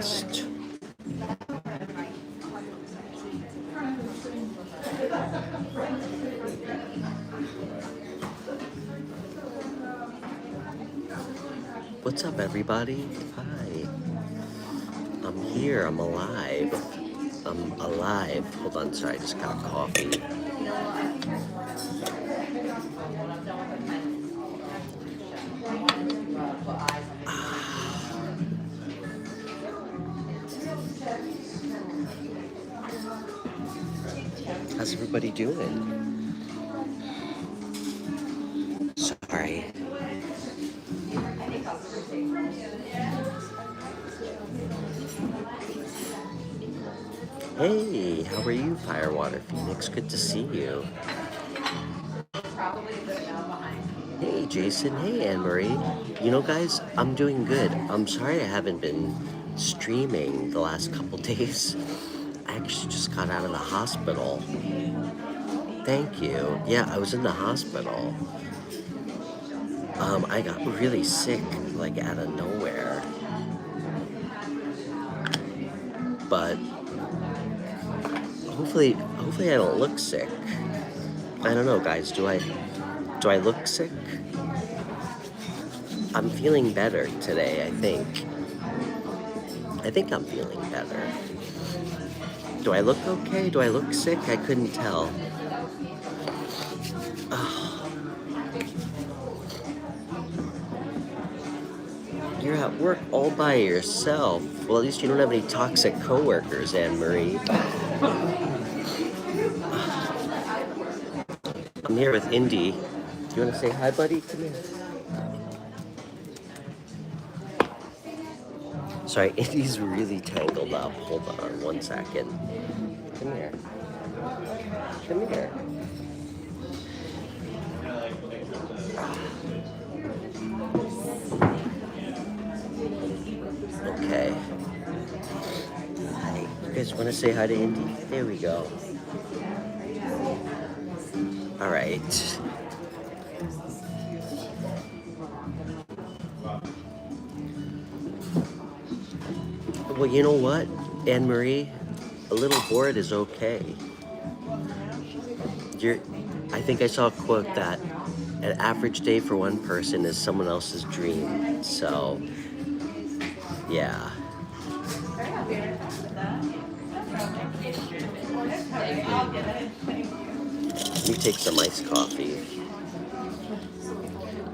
fast. What's up, everybody? Hi. I'm here. I'm alive. I'm alive. Hold on, sorry, I just got coffee. How's everybody doing? Sorry. Hey, how are you, Firewater Phoenix? Good to see you. Hey, Jason. Hey, Anne-Marie. You know, guys, I'm doing good. I'm sorry I haven't been streaming the last couple days. I actually just got out of the hospital. Thank you. Yeah, I was in the hospital. I got really sick, like, out of nowhere. But hopefully I don't look sick. I don't know, guys. Do I look sick? I'm feeling better today, I think. I think I'm feeling better. Do I look okay? Do I look sick? I couldn't tell. You're at work all by yourself. Well, at least you don't have any toxic coworkers, Anne-Marie. I'm here with Indy. Do you want to say hi, buddy? Come here. Sorry, Indy's really tangled up. Hold on 1 second. Come here. Come here. Okay. Hi. You guys want to say hi to Indy? There we go. All right. Well, you know what, Anne-Marie? A little bored is okay. I think I saw a quote that an average day for one person is someone else's dream. So, yeah. Let me take some iced coffee.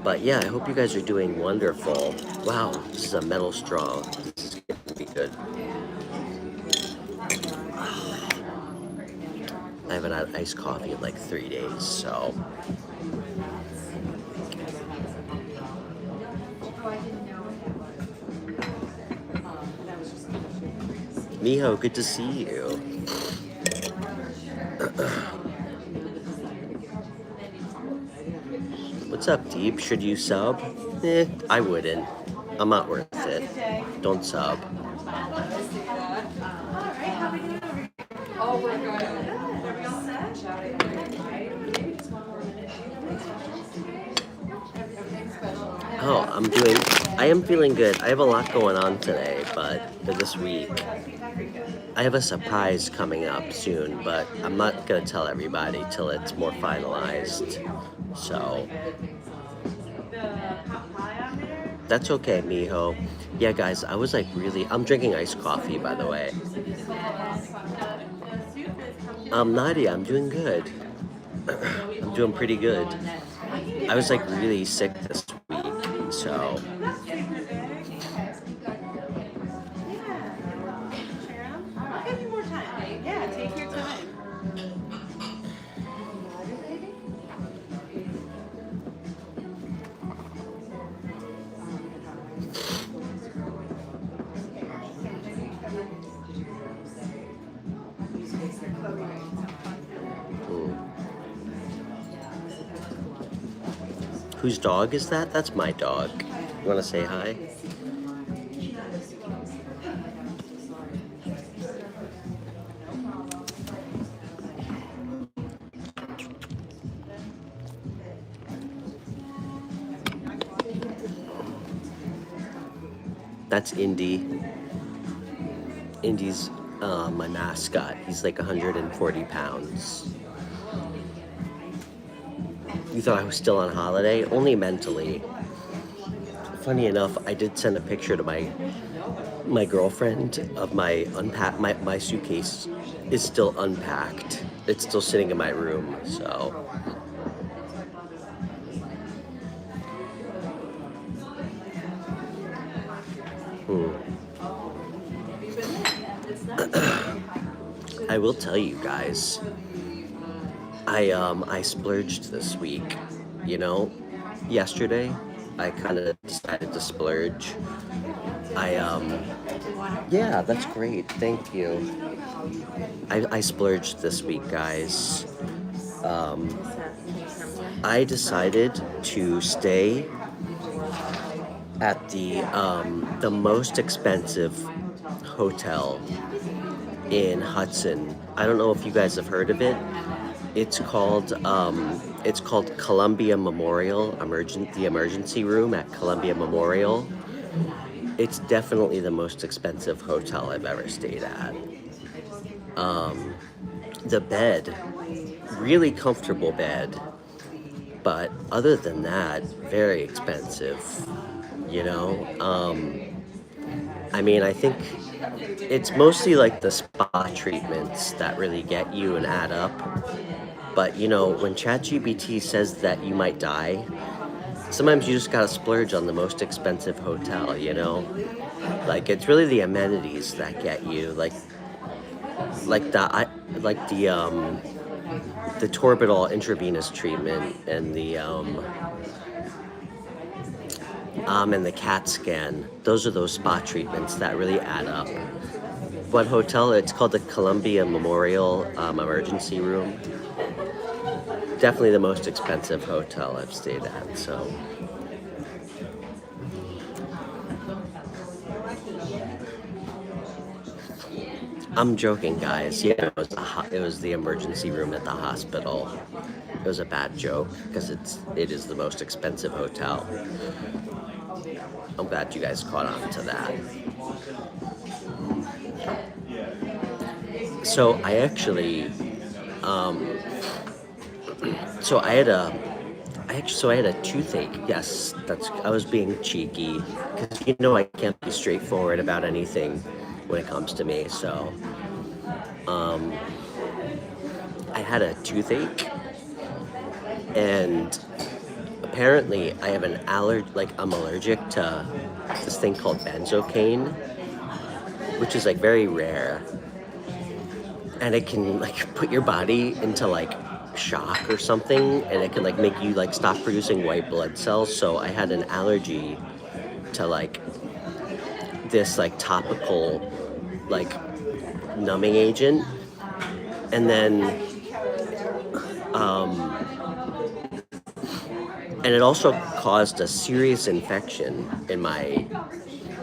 But yeah, I hope you guys are doing wonderful. Wow, this is a metal straw. This is gonna be good. I haven't had iced coffee in like 3 days, so. Miho, good to see you. What's up, Deep? Should you sub? I wouldn't. I'm not worth it. Don't sub. Oh, I am feeling good. I have a lot going on today, but for this week, I have a surprise coming up soon, but I'm not going to tell everybody till it's more finalized. So, that's okay, Miho. Yeah, guys, I was like I'm drinking iced coffee, by the way. Nadia, I'm doing good. I'm doing pretty good. I was like really sick this week, so. Whose dog is that? That's my dog. You want to say hi? That's Indy. Indy's my mascot. He's like 140 pounds. You thought I was still on holiday? Only mentally. Funny enough, I did send a picture to my girlfriend of my suitcase is still unpacked. It's still sitting in my room, so. I will tell you guys, I splurged this week, you know? Yesterday, I kind of decided to splurge. Yeah, that's great, thank you. I splurged this week, guys. I decided to stay at the most expensive hotel in Hudson. I don't know if you guys have heard of it. It's called Columbia Memorial the emergency room at Columbia Memorial. It's definitely the most expensive hotel I've ever stayed at. The bed, really comfortable bed, but other than that, very expensive. You know, I mean, I think it's mostly like the spa treatments that really get you and add up. But you know, when ChatGPT says that you might die, sometimes you just gotta splurge on the most expensive hotel, you know? Like, it's really the amenities that get you, like the torbital intravenous treatment and the CAT scan. Those are those spa treatments that really add up. What hotel? It's called the Columbia Memorial Emergency Room. Definitely the most expensive hotel I've stayed at, so. I'm joking, guys. Yeah, it was the emergency room at the hospital. It was a bad joke because it is the most expensive hotel. I'm glad you guys caught on to that. So I actually, so I had a toothache. Yes, I was being cheeky because you know I can't be straightforward about anything when it comes to me. So, I had a toothache, and apparently I have an I'm allergic to this thing called benzocaine, which is like very rare, and it can like put your body into like shock or something, and it can like make you like stop producing white blood cells. So I had an allergy to like this like topical like numbing agent, and then and it also caused a serious infection in my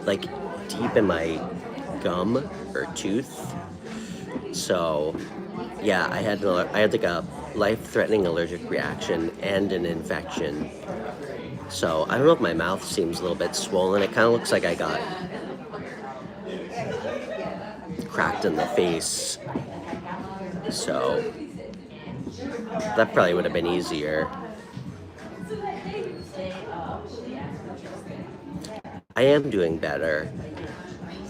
like deep in my gum or tooth. So yeah, I had like a life-threatening allergic reaction and an infection. So I don't know if my mouth seems a little bit swollen. It kind of looks like I got cracked in the face. So that probably would have been easier. I am doing better.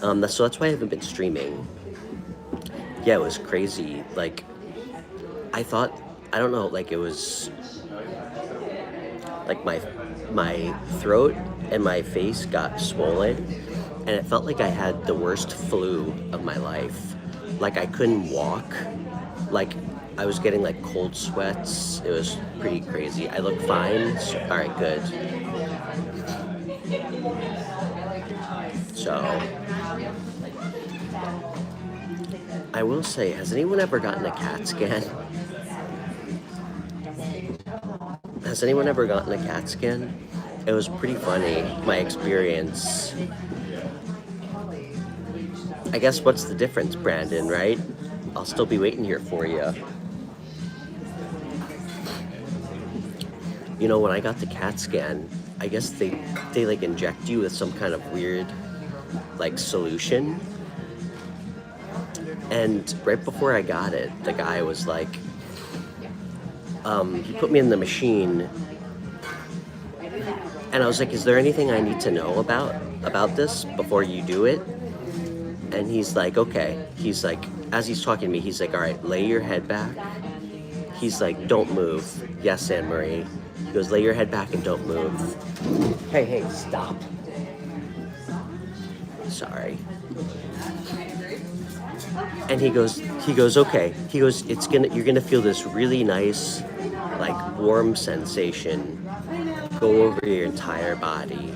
So that's why I haven't been streaming. Yeah, it was crazy. Like, I don't know, like it was like my throat and my face got swollen, and it felt like I had the worst flu of my life. Like I couldn't walk. Like I was getting like cold sweats. It was pretty crazy. I look fine. So, all right, good. So I will say, has anyone ever gotten a CAT scan? Has anyone ever gotten a CAT scan? It was pretty funny, my experience. I guess what's the difference, Brandon, right? I'll still be waiting here for you. You know, when I got the CAT scan, I guess they like inject you with some kind of weird like solution, And right before I got it, the guy was like, he put me in the machine, and I was like, is there anything I need to know about this before you do it? And he's like, okay. He's like, as he's talking to me, he's like, all right, lay your head back. He's like, don't move. Yes, Anne-Marie. He goes, lay your head back and don't move. Hey, stop. Sorry. And he goes, okay. He goes, you're gonna feel this really nice, like warm sensation go over your entire body.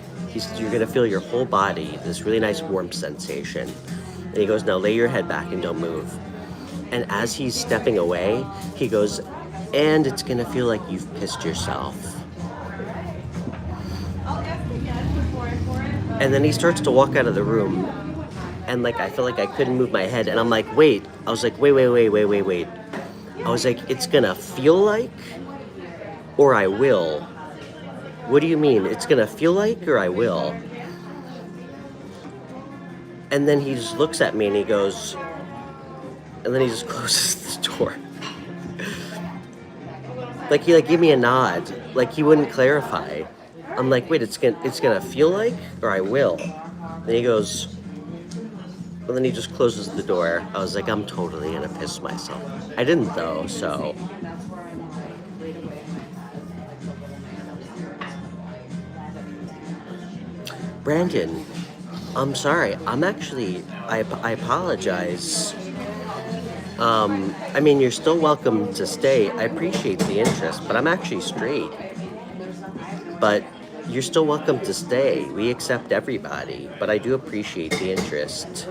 You're gonna feel your whole body, this really nice warm sensation. And he goes, now lay your head back and don't move. And as he's stepping away, he goes, and it's gonna feel like you've pissed yourself. And then he starts to walk out of the room, and like I feel like I couldn't move my head, and I'm like, wait. I was like, wait. I was like, it's gonna feel like, or I will. What do you mean? It's gonna feel like, or I will? And then he just looks at me and he goes, and then he just closes the door. Like he gave me a nod, like he wouldn't clarify. I'm like, wait, it's gonna feel like, or I will. Then he goes, and then he just closes the door. I was like, I'm totally gonna piss myself. I didn't though, so. Brandon, I'm sorry. I apologize. I mean, you're still welcome to stay. I appreciate the interest, but I'm actually straight. But you're still welcome to stay. We accept everybody, but I do appreciate the interest.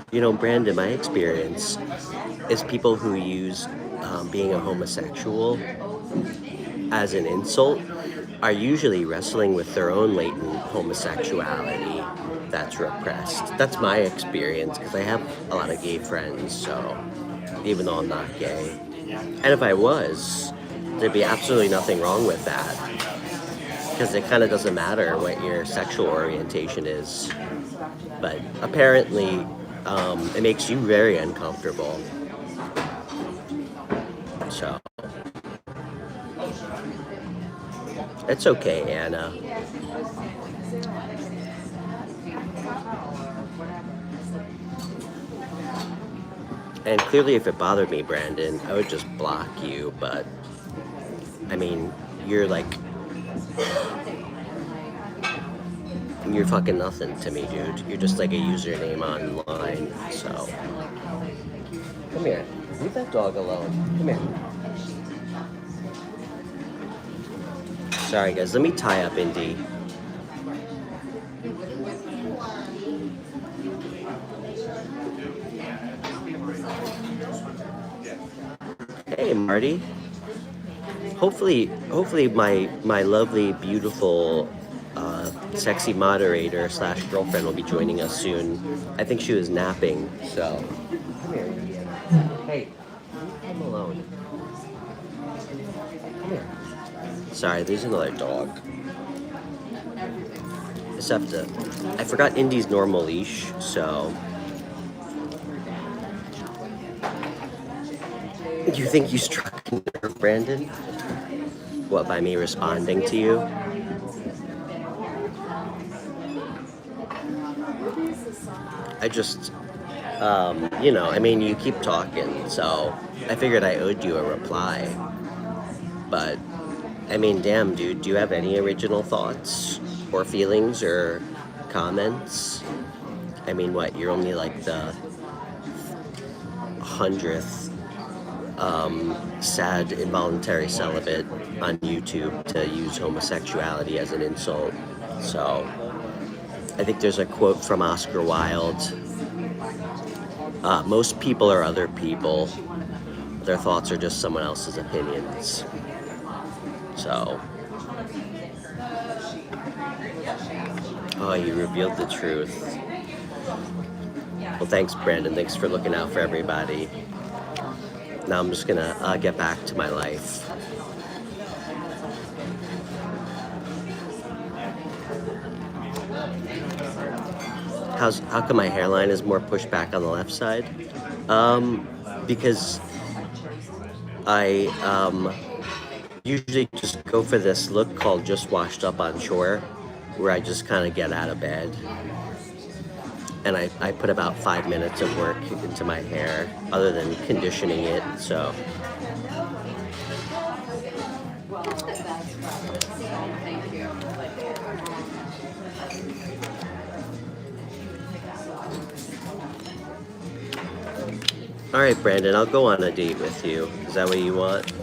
You know, Brandon, my experience is people who use being a homosexual as an insult are usually wrestling with their own latent homosexuality that's repressed. That's my experience, because I have a lot of gay friends, so even though I'm not gay. And if I was, there'd be absolutely nothing wrong with that, because it kind of doesn't matter what your sexual orientation is. But apparently, it makes you very uncomfortable. So, it's okay, Anna. And clearly, if it bothered me, Brandon, I would just block you. But, I mean, you're fucking nothing to me, dude. You're just like a username online, so. Come here. Leave that dog alone. Come here. Sorry, guys. Let me tie up Indy. Hey, Marty. Hopefully my lovely, beautiful, sexy moderator / girlfriend will be joining us soon. I think she was napping, so. Come here, Indiana. Hey, leave him alone. Come here. Sorry, there's another dog. I forgot Indy's normal leash, so. You think you struck a nerve, Brandon? What, by me responding to you? I just, I mean, you keep talking, so I figured I owed you a reply. But, I mean, damn, dude, do you have any original thoughts or feelings or comments? I mean, what, you're only like the 100th sad involuntary celibate on YouTube to use homosexuality as an insult. So, I think there's a quote from Oscar Wilde. Most people are other people. Their thoughts are just someone else's opinions. So. Oh, you revealed the truth. Well, thanks, Brandon. Thanks for looking out for everybody. Now I'm just gonna get back to my life. How come my hairline is more pushed back on the left side? Because I usually just go for this look called just washed up on shore, where I just kind of get out of bed and I put about 5 minutes of work into my hair other than conditioning it. So all right, Brandon, I'll go on a date with you. Is that what you want?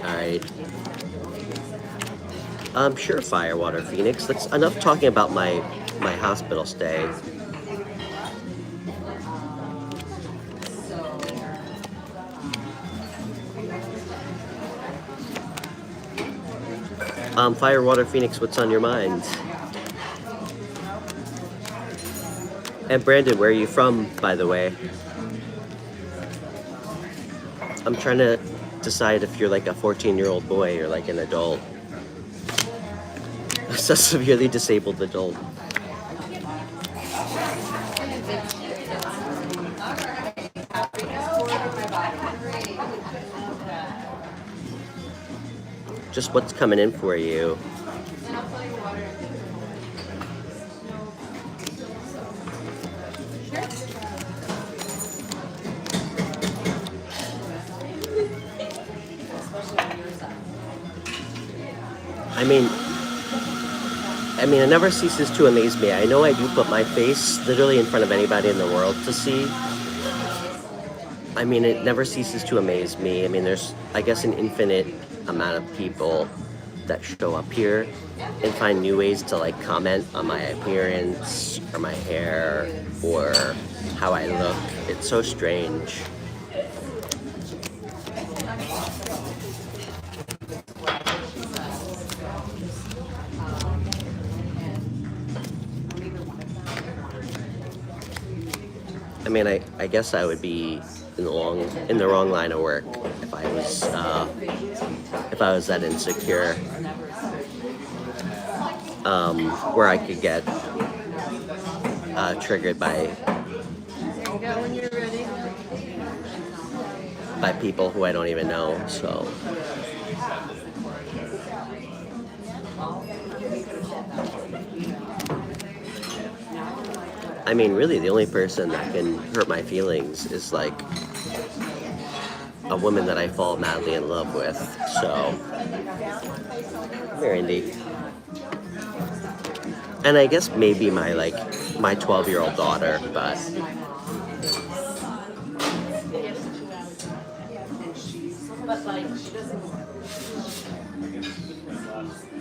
All right. Sure, Firewater Phoenix. That's enough talking about my hospital stay. Firewater Phoenix, what's on your mind? And Brandon, where are you from, by the way? I'm trying to decide if you're like a 14-year-old boy or like an adult. A severely disabled adult. Just what's coming in for you? I mean, it never ceases to amaze me. I know I do put my face literally in front of anybody in the world to see. I mean, it never ceases to amaze me. I mean, there's, I guess, an infinite amount of people that show up here and find new ways to like comment on my appearance or my hair or how I look. It's so strange. I mean, I guess I would be in the wrong line of work if I was that insecure, where I could get triggered by people who I don't even know. So I mean, really, the only person that can hurt my feelings is like a woman that I fall madly in love with. So, here, Indy. And I guess maybe my 12-year-old daughter, but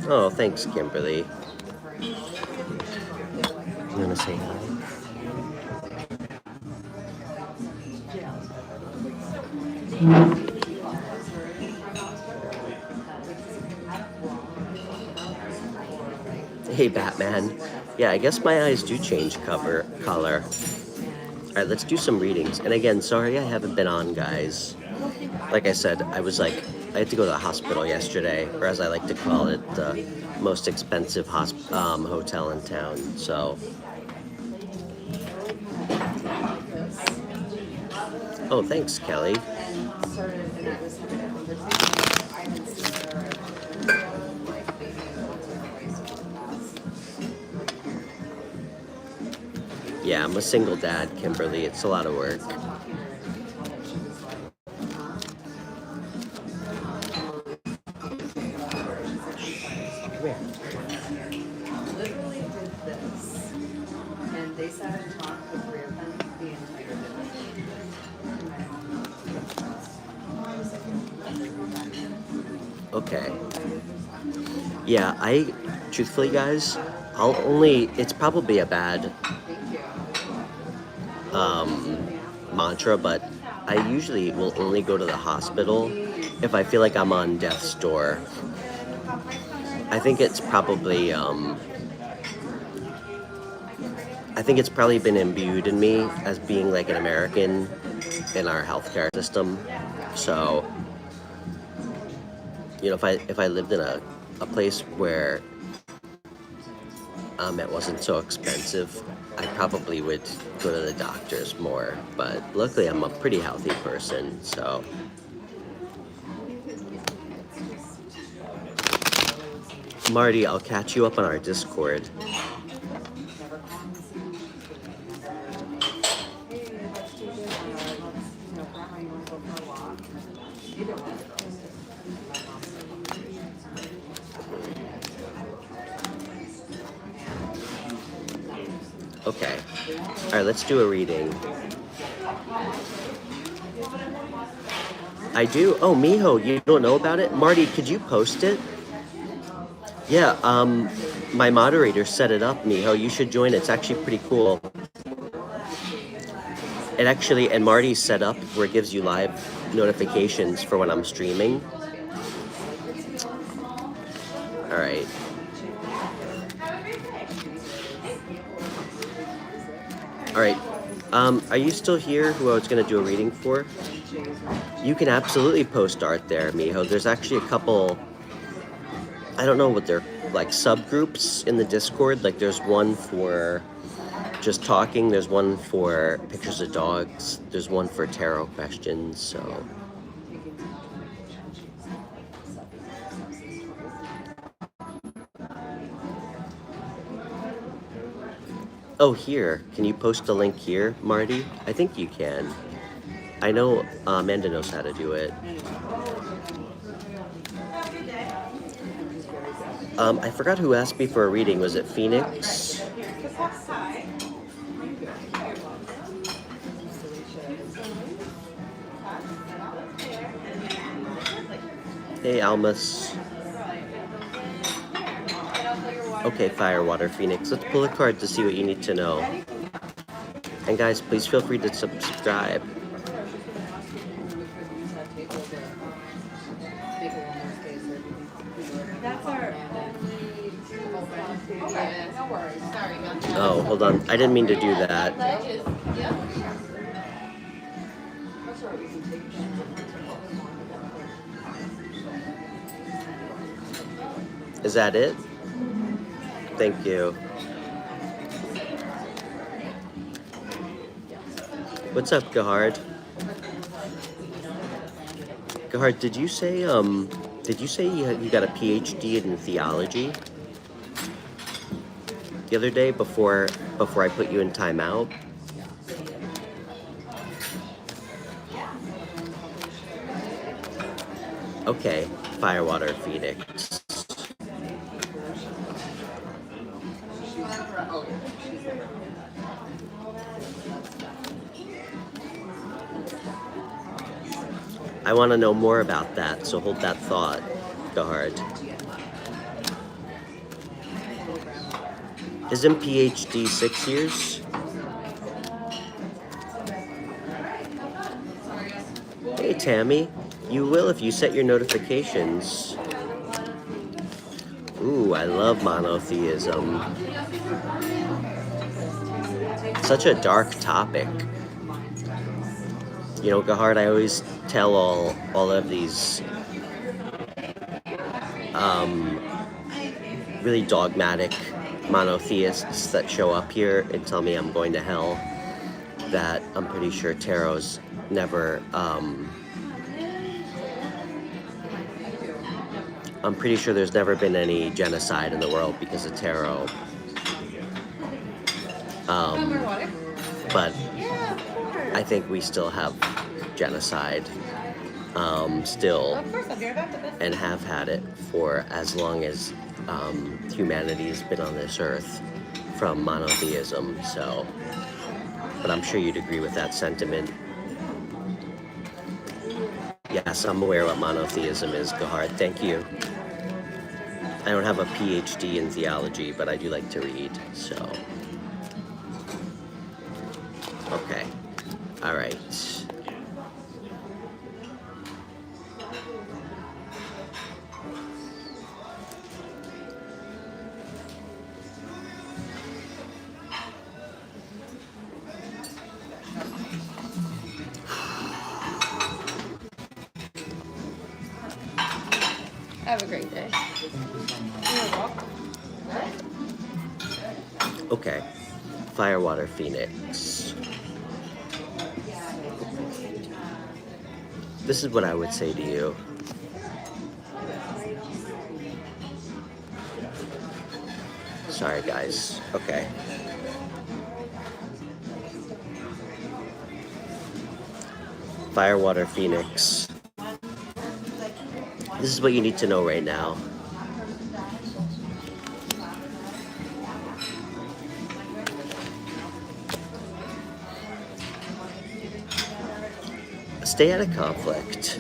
oh, thanks, Kimberly. You wanna say hi? Hey, Batman. Yeah, I guess my eyes do change color. All right, let's do some readings. And again, sorry I haven't been on, guys. Like I said, I had to go to the hospital yesterday, or as I like to call it, the most expensive hotel in town. So, oh, thanks, Kelly. Yeah, I'm a single dad, Kimberly. It's a lot of work. Literally did this, and they sat and talked with three of them the entire Okay. Yeah, truthfully, guys, it's probably a bad mantra, but I usually will only go to the hospital if I feel like I'm on death's door. I think it's probably been imbued in me as being like an American in our healthcare system. So, you know, if I lived in a place where it wasn't so expensive, I probably would go to the doctors more. But luckily, I'm a pretty healthy person, so. Marty, I'll catch you up on our Discord. Okay. All right, let's do a reading. I do? Oh, Miho, you don't know about it? Marty, could you post it? Yeah, my moderator set it up, Miho. You should join. It's actually pretty cool. It actually, and Marty's set up where it gives you live notifications for when I'm streaming. All right. All right. Are you still here, who I was going to do a reading for? You can absolutely post art there, Miho. There's actually a couple, I don't know what they're like, subgroups in the Discord. Like there's one for just talking, there's one for pictures of dogs, there's one for tarot questions, so. Oh, here. Can you post a link here, Marty? I think you can. I know Amanda knows how to do it. I forgot who asked me for a reading. Was it Phoenix? Hey, Almas. Okay, Firewater Phoenix. Let's pull a card to see what you need to know. And guys, please feel free to subscribe. Oh, hold on. I didn't mean to do that. Is that it? Thank you. What's up, Gahard? Gahard, did you say you got a PhD in theology the other day before I put you in timeout? Okay, Firewater Phoenix. I want to know more about that, so hold that thought, Gahard. Isn't PhD 6 years? Hey, Tammy. You will if you set your notifications. Ooh, I love monotheism. Such a dark topic. You know, Gahard, I always tell all of these really dogmatic monotheists that show up here and tell me I'm going to hell that I'm pretty sure tarot's never I'm pretty sure there's never been any genocide in the world because of tarot. But I think we still have genocide, still, and have had it for as long as humanity has been on this earth from monotheism, so, but I'm sure you'd agree with that sentiment. Yes, I'm aware what monotheism is, Gahard. Thank you. I don't have a PhD in theology, but I do like to read, so. Okay. All right. Have a great day. Okay. Fire, water, phoenix. This is what I would say to you. Sorry, guys. Okay. Fire, water, phoenix. This is what you need to know right now. Stay out of conflict.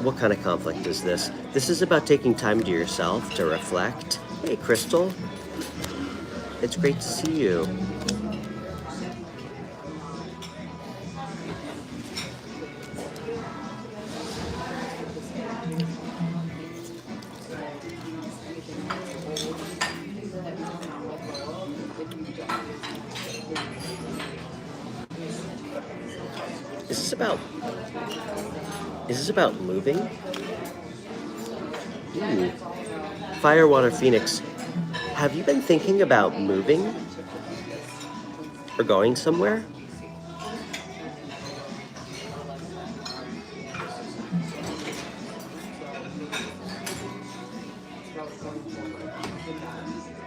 What kind of conflict is this? This is about taking time to yourself to reflect. Hey, Crystal. It's great to see you. Is this about moving? Ooh. Fire, water, phoenix. Have you been thinking about moving? Or going somewhere?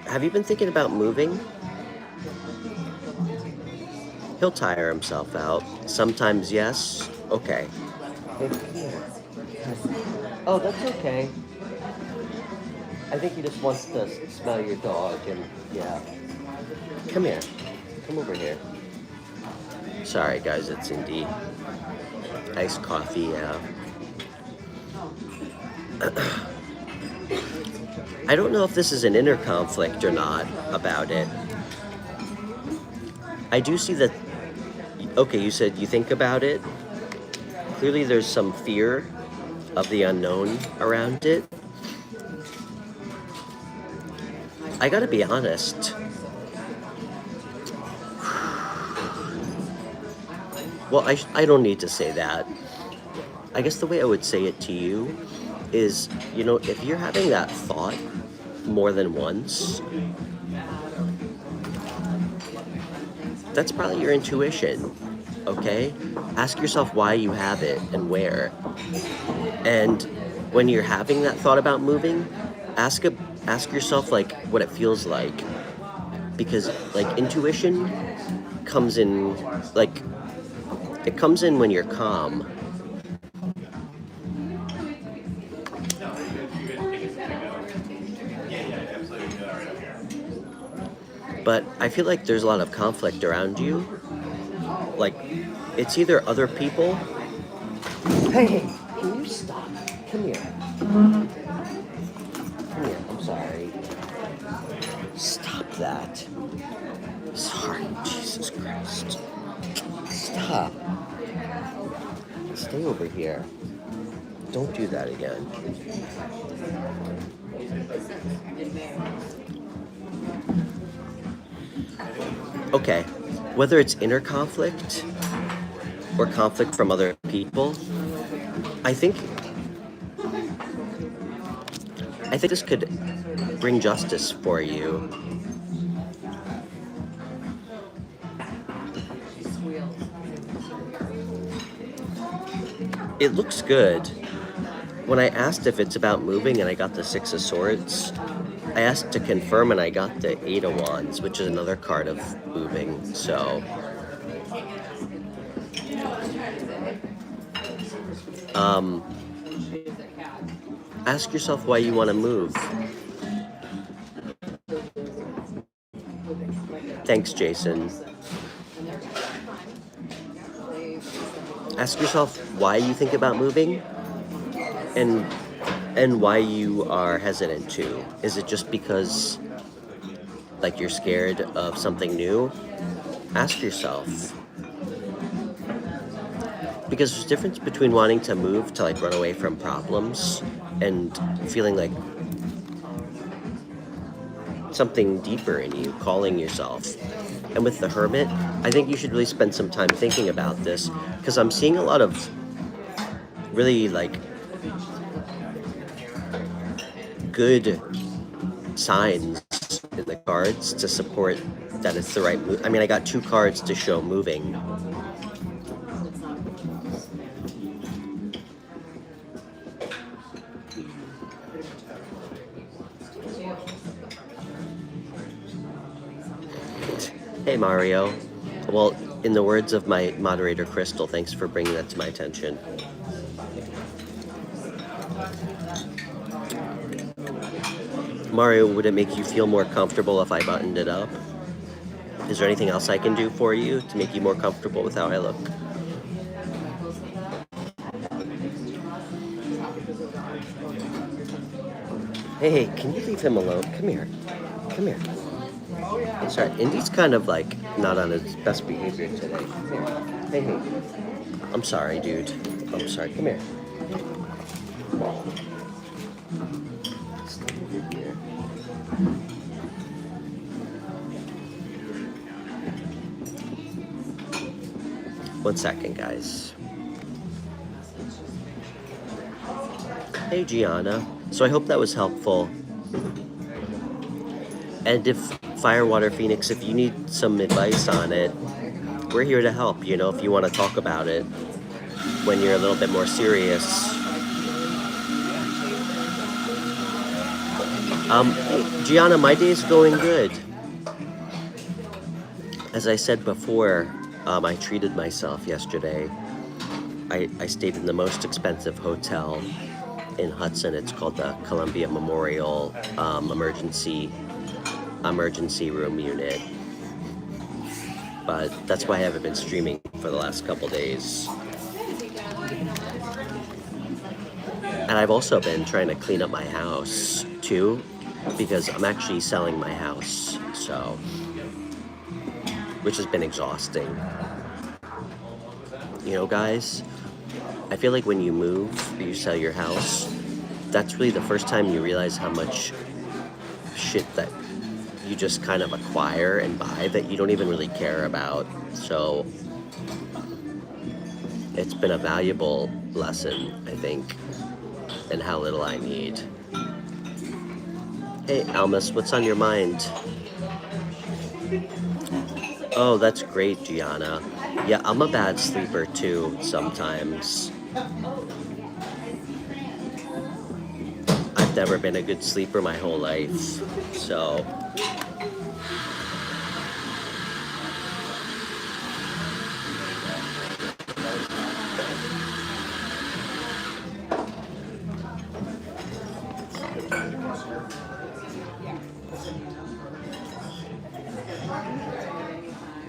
Have you been thinking about moving? He'll tire himself out. Sometimes yes. Okay. Oh, that's okay. I think he just wants to smell your dog and yeah. Come here. Come over here. Sorry guys, it's Indy. Iced coffee, yeah. I don't know if this is an inner conflict or not about it. I do see that, okay, you said you think about it. Clearly there's some fear of the unknown around it. I gotta be honest. Well, I don't need to say that. I guess the way I would say it to you is, you know, if you're having that thought more than once, that's probably your intuition, okay? Ask yourself why you have it and where. And when you're having that thought about moving, ask yourself like what it feels like. Because like intuition comes in, like, it comes in when you're calm. But I feel like there's a lot of conflict around you. Like, it's either other people. Hey, can you stop? Come here. Come here, I'm sorry. Stop that. Sorry, Jesus Christ. Stop. Stay over here. Don't do that again. Okay, whether it's inner conflict or conflict from other people, I think this could bring justice for you. It looks good. When I asked if it's about moving and I got the Six of Swords, I asked to confirm and I got the Eight of Wands, which is another card of moving, so. Ask yourself why you want to move. Thanks, Jason. Ask yourself why you think about moving and why you are hesitant to. Is it just because, like, you're scared of something new? Ask yourself. Because there's a difference between wanting to move to, like, run away from problems and feeling like something deeper in you, calling yourself. And with the Hermit, I think you should really spend some time thinking about this, because I'm seeing a lot of really, like, good signs in the cards to support that it's the right move. I mean, I got 2 cards to show moving. Hey, Mario. Well, in the words of my moderator, Crystal, thanks for bringing that to my attention. Mario, would it make you feel more comfortable if I buttoned it up? Is there anything else I can do for you to make you more comfortable with how I look? Hey, can you leave him alone? Come here. Come here. Sorry, Indy's kind of like not on his best behavior today. Hey, hey. I'm sorry, dude. I'm sorry. Come here. Stay over here. One second, guys. Hey, Gianna. So I hope that was helpful. And if Firewater Phoenix, if you need some advice on it, we're here to help. You know, if you want to talk about it when you're a little bit more serious. Hey, Gianna, my day's going good. As I said before, I treated myself yesterday. I stayed in the most expensive hotel in Hudson. It's called the Columbia Memorial Emergency Room Unit. But that's why I haven't been streaming for the last couple days. And I've also been trying to clean up my house too, because I'm actually selling my house, so, which has been exhausting. You know, guys, I feel like when you move or you sell your house, that's really the first time you realize how much shit that you just kind of acquire and buy that you don't even really care about. So it's been a valuable lesson, I think, in how little I need. Hey, Almas, what's on your mind? Oh, that's great, Gianna. Yeah, I'm a bad sleeper too, sometimes. I've never been a good sleeper my whole life, so.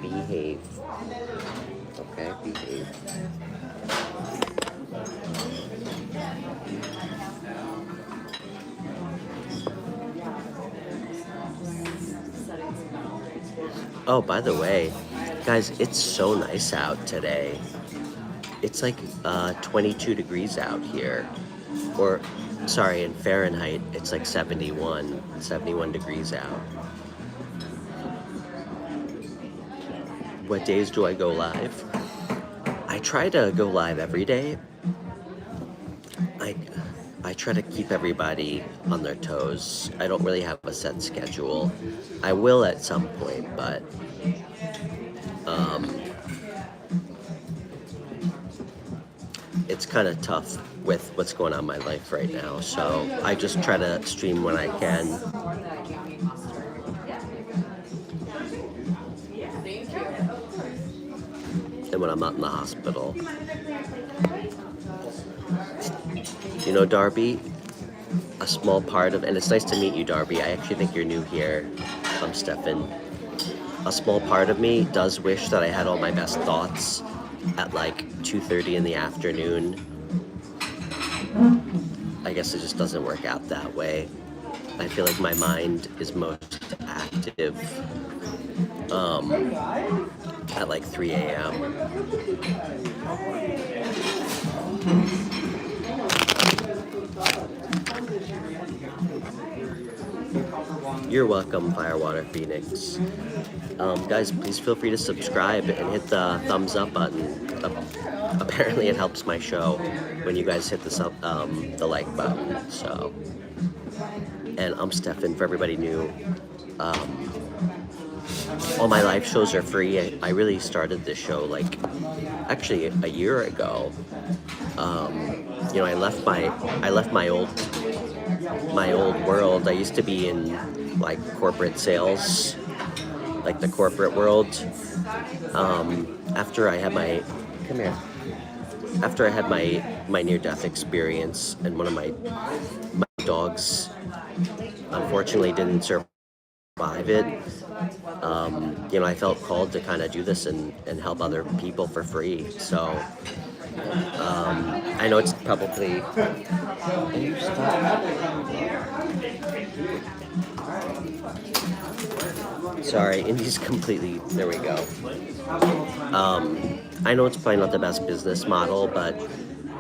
Behave. Okay, behave. Oh, by the way, guys, it's so nice out today. It's like 22 degrees out here. Or, sorry, in Fahrenheit, it's like 71 degrees out. What days do I go live? I try to go live every day. I try to keep everybody on their toes. I don't really have a set schedule. I will at some point, but it's kind of tough with what's going on in my life right now. So I just try to stream when I can. And when I'm not in the hospital. You know, Darby, a small part of, and it's nice to meet you, Darby. I actually think you're new here. I'm Stefan. A small part of me does wish that I had all my best thoughts at like 2:30 in the afternoon. I guess it just doesn't work out that way. I feel like my mind is most active at like 3 a.m. You're welcome, Firewater Phoenix. Guys, please feel free to subscribe and hit the thumbs up button. Apparently it helps my show when you guys hit the like button, so. and I'm Stefan, for everybody new. All my live shows are free. I really started this show like actually a year ago. You know, I left my old world. I used to be in like corporate sales, like the corporate world. After I had my near-death experience, and one of my dogs unfortunately didn't survive it. You know, I felt called to kind of do this and help other people for free. So I know it's probably. Sorry, Indy's completely. There we go. I know it's probably not the best business model, but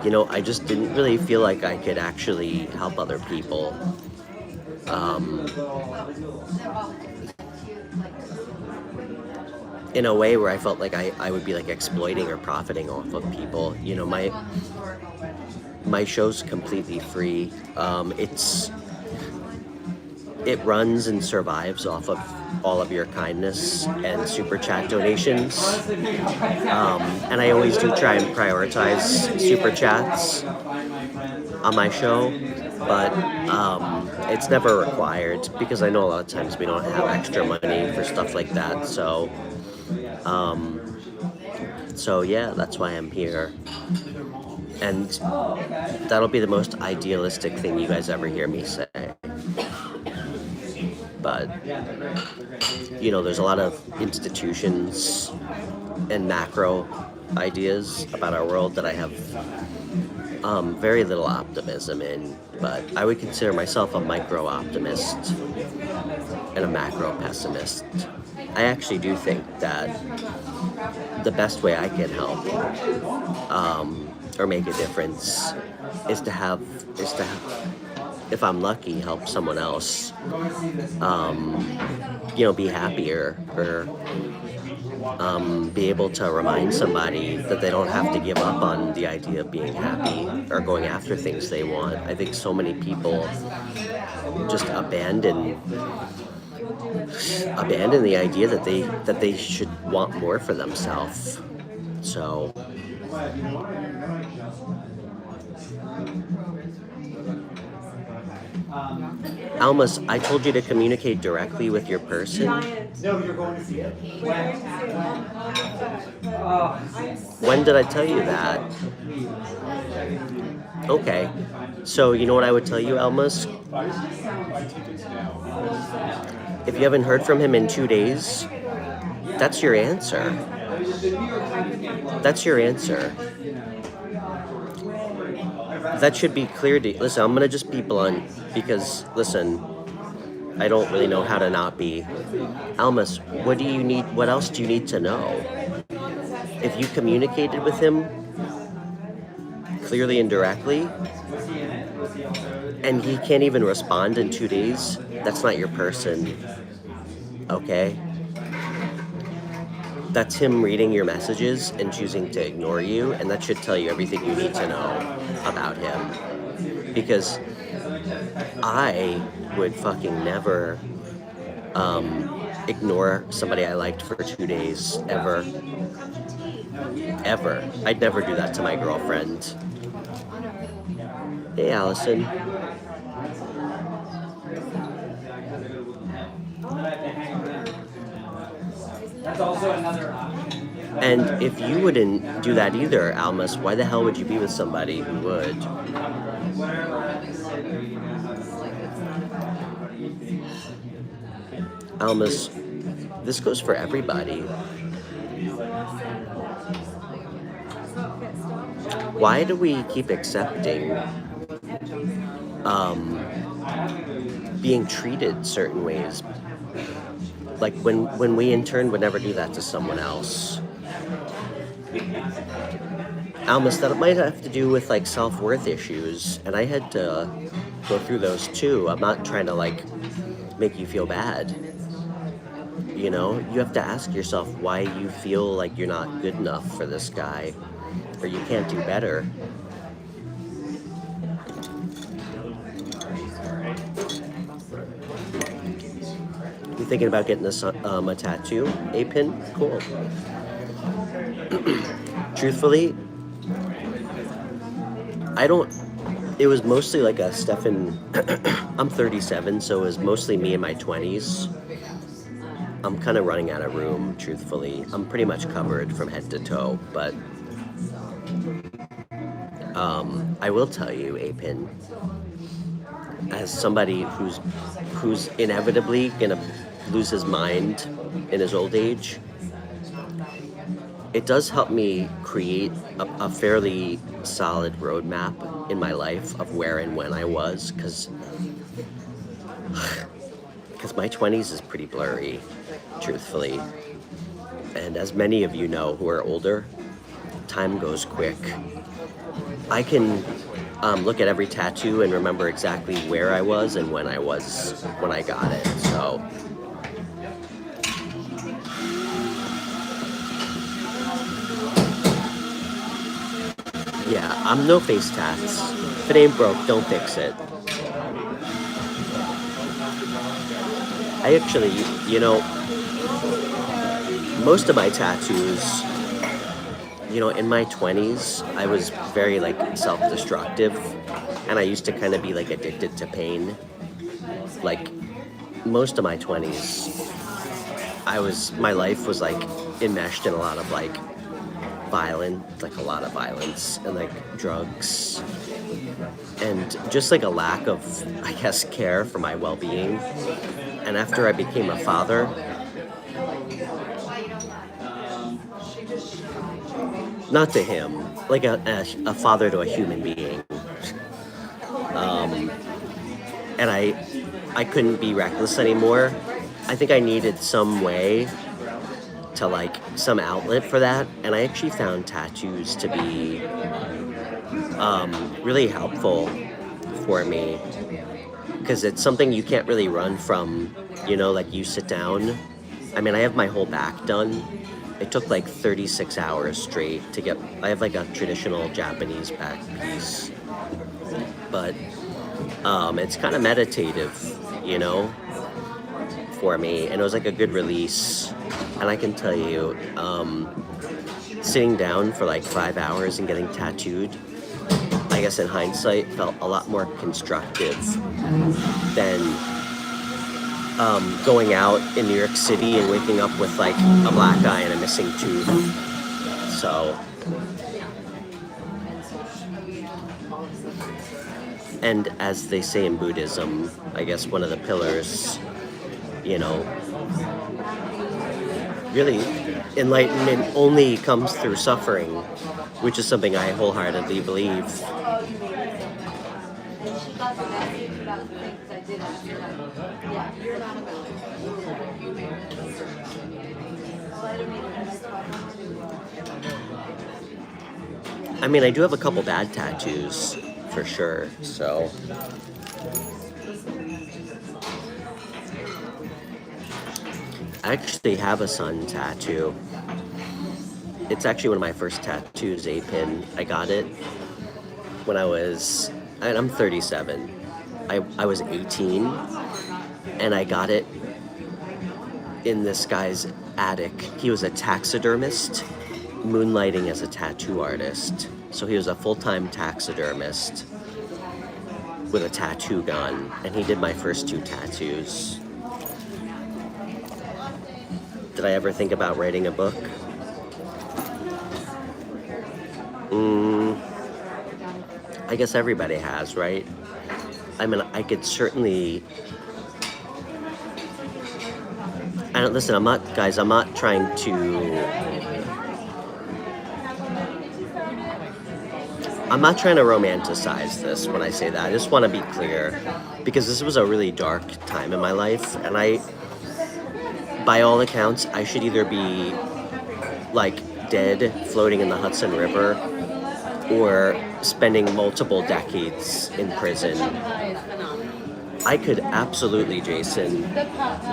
you know, I just didn't really feel like I could actually help other people. In a way where I felt like I would be like exploiting or profiting off of people. You know, my show's completely free. It runs and survives off of all of your kindness and super chat donations. And I always do try and prioritize super chats on my show, but it's never required because I know a lot of times we don't have extra money for stuff like that. So yeah, that's why I'm here. And that'll be the most idealistic thing you guys ever hear me say. But, you know, there's a lot of institutions and macro ideas about our world that I have very little optimism in. But I would consider myself a micro optimist and a macro pessimist. I actually do think that the best way I can help or make a difference is to have, if I'm lucky, help someone else, you know, be happier, or be able to remind somebody that they don't have to give up on the idea of being happy or going after things they want. I think so many people just abandon the idea that they should want more for themselves. So Almas, I told you to communicate directly with your person. No, you're going to see it. When did I tell you that? Okay. So you know what I would tell you, Almas? If you haven't heard from him in 2 days, that's your answer. That's your answer. That should be clear to you. Listen, I'm going to just be blunt because, listen, I don't really know how to not be. Almas, what do you need? What else do you need to know? If you communicated with him clearly and directly, and he can't even respond in 2 days, that's not your person, okay? That's him reading your messages and choosing to ignore you, and that should tell you everything you need to know about him. Because I would fucking never ignore somebody I liked for 2 days, ever. Ever. I'd never do that to my girlfriend. Hey, Allison. That's also another option. And if you wouldn't do that either, Almas, why the hell would you be with somebody who would? Almas, this goes for everybody. Why do we keep accepting being treated certain ways? Like when we in turn would never do that to someone else. Almas, that might have to do with like self-worth issues, and I had to go through those too. I'm not trying to like make you feel bad. You know, you have to ask yourself why you feel like you're not good enough for this guy, or you can't do better. You thinking about getting a tattoo? A pin? Cool. Truthfully, I don't. It was mostly like a Stefan. I'm 37, so it was mostly me in my 20s. I'm kind of running out of room, truthfully. I'm pretty much covered from head to toe, but I will tell you, Apin, as somebody who's inevitably gonna lose his mind in his old age, it does help me create a fairly solid roadmap in my life of where and when I was, because my 20s is pretty blurry, truthfully. And as many of you know who are older, time goes quick. I can look at every tattoo and remember exactly where I was and when I got it, so. Yeah, I'm no face tats. If it ain't broke, don't fix it. I actually, most of my tattoos, in my 20s, I was very, self-destructive, and I used to kind of be, addicted to pain. Most of my 20s, my life was, enmeshed in a lot of, a lot of violence, and, drugs, and just, a lack of, I guess, care for my well-being. And after I became a father, not to him, a father to a human being. And I couldn't be reckless anymore. I think I needed some way to some outlet for that. And I actually found tattoos to be really helpful for me, because it's something you can't really run from, you sit down. I mean, I have my whole back done. It took 36 hours straight to get, I have a traditional Japanese back piece, but it's kind of meditative, for me, and it was a good release. And I can tell you, sitting down for 5 hours and getting tattooed, I guess in hindsight, felt a lot more constructive than going out in New York City and waking up with a black eye and a missing tooth. So, and as they say in Buddhism, I guess one of the pillars, really enlightenment only comes through suffering, which is something I wholeheartedly believe. I mean, I do have a couple bad tattoos, for sure, so. I actually have a sun tattoo. It's actually one of my first tattoos, a pin. I got it when I'm 37. I was 18, and I got it in this guy's attic. He was a taxidermist, moonlighting as a tattoo artist. So he was a full-time taxidermist with a tattoo gun, and he did my first 2 tattoos. Did I ever think about writing a book? I guess everybody has, right? I mean, I could certainly... listen, I'm not trying to... I'm not trying to romanticize this when I say that. I just want to be clear, because this was a really dark time in my life, and by all accounts, I should either be dead, floating in the Hudson River, or spending multiple decades in prison. I could absolutely, Jason,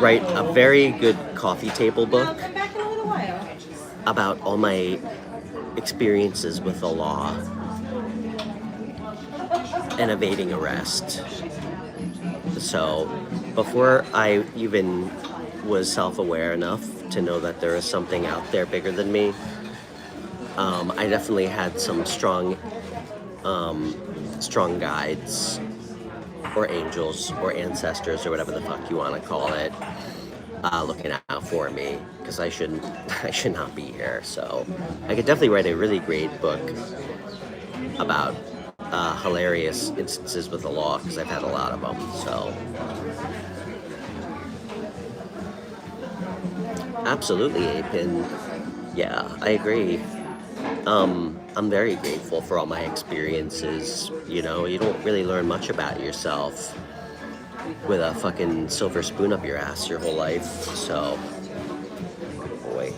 write a very good coffee table book about all my experiences with the law and evading arrest. So, before I even was self-aware enough to know that there is something out there bigger than me. I definitely had some strong guides or angels or ancestors or whatever the fuck you want to call it, looking out for me, because I should not be here. So I could definitely write a really great book about hilarious instances with the law, because I've had a lot of them. So absolutely, Apin. Yeah, I agree. I'm very grateful for all my experiences. You know, you don't really learn much about yourself with a fucking silver spoon up your ass your whole life. So, boy.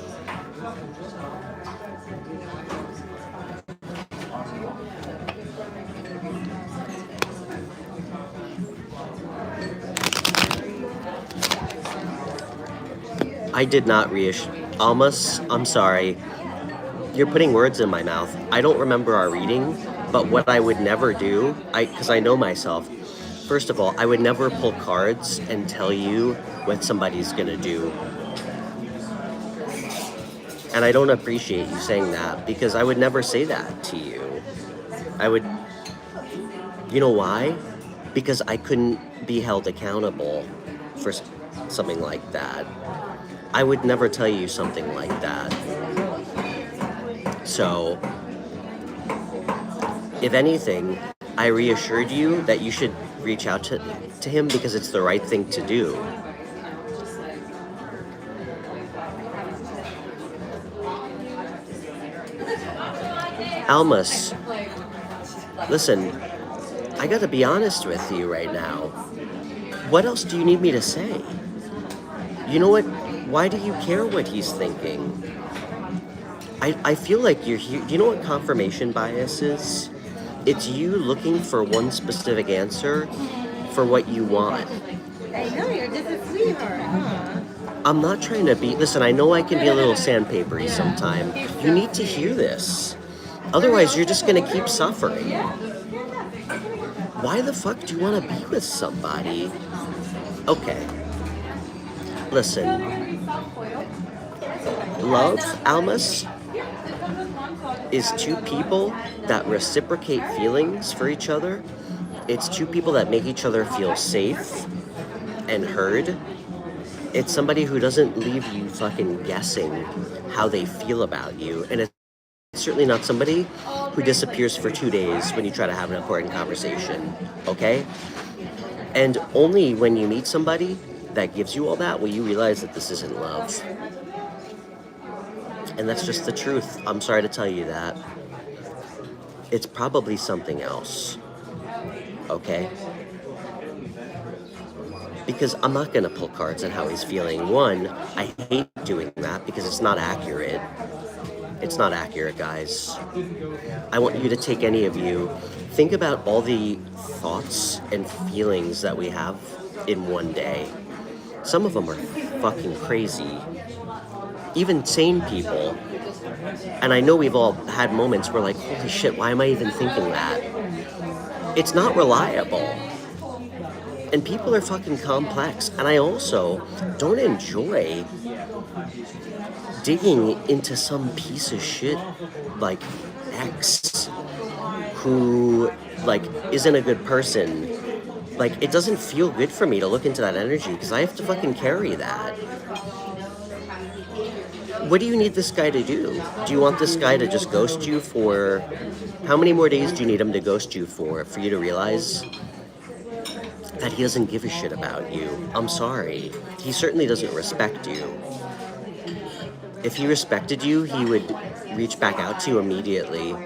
I did not reassure Almas. I'm sorry. You're putting words in my mouth. I don't remember our reading, but what I would never do, because I know myself, first of all, I would never pull cards and tell you what somebody's gonna do. And I don't appreciate you saying that, because I would never say that to you. I would, you know why? Because I couldn't be held accountable for something like that. I would never tell you something like that. So, if anything, I reassured you that you should reach out to him because it's the right thing to do. Almas, listen, I gotta be honest with you right now. What else do you need me to say? You know what? Why do you care what he's thinking? I feel like you're here. Do you know what confirmation bias is? It's you looking for one specific answer for what you want. I know, you're just a sweetheart, huh? I'm not trying to be... Listen, I know I can be a little sandpapery sometimes. You need to hear this. Otherwise, you're just going to keep suffering. Why the fuck do you want to be with somebody? Okay. Listen. Love, Almas, is two people that reciprocate feelings for each other. It's two people that make each other feel safe and heard. It's somebody who doesn't leave you fucking guessing how they feel about you. And it's certainly not somebody who disappears for 2 days when you try to have an important conversation, okay? And only when you meet somebody that gives you all that will you realize that this isn't love. And that's just the truth. I'm sorry to tell you that. It's probably something else. Okay? Because I'm not going to pull cards on how he's feeling. One, I hate doing that because it's not accurate. It's not accurate, guys. I want you to take any of you, think about all the thoughts and feelings that we have in one day. Some of them are fucking crazy. Even sane people, and I know we've all had moments where like, holy shit, why am I even thinking that? It's not reliable. And people are fucking complex. And I also don't enjoy digging into some piece of shit like X who like isn't a good person. Like, it doesn't feel good for me to look into that energy because I have to fucking carry that. What do you need this guy to do? Do you want this guy to just ghost you for... How many more days do you need him to ghost you for you to realize that he doesn't give a shit about you? I'm sorry. He certainly doesn't respect you. If he respected you, he would reach back out to you immediately.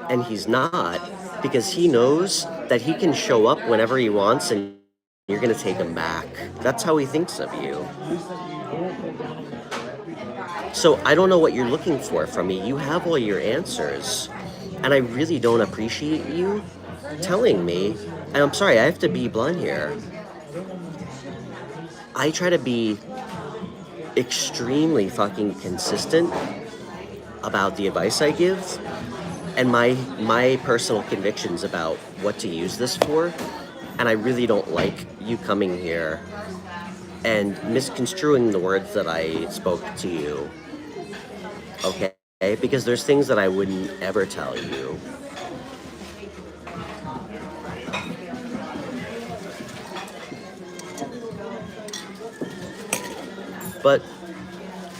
And he's not, because he knows that he can show up whenever he wants and you're going to take him back. That's how he thinks of you. So I don't know what you're looking for from me. You have all your answers. And I really don't appreciate you telling me. And I'm sorry, I have to be blunt here. I try to be extremely fucking consistent about the advice I give and my personal convictions about what to use this for. And I really don't like you coming here and misconstruing the words that I spoke to you, okay? Because there's things that I wouldn't ever tell you. But,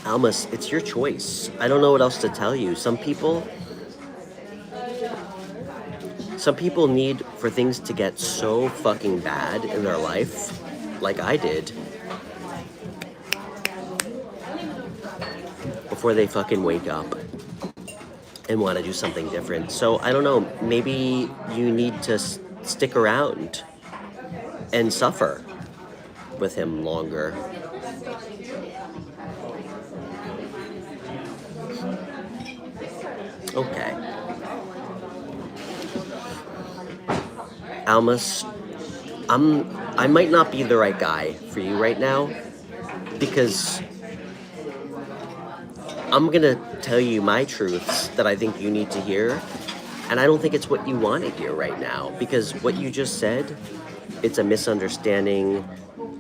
Almas, it's your choice. I don't know what else to tell you. Some people need for things to get so fucking bad in their life, like I did, before they fucking wake up and want to do something different. So, I don't know, maybe you need to stick around and suffer with him longer. Okay. Almas, I might not be the right guy for you right now, because I'm gonna tell you my truths that I think you need to hear, and I don't think it's what you want to hear right now, because what you just said, it's a misunderstanding,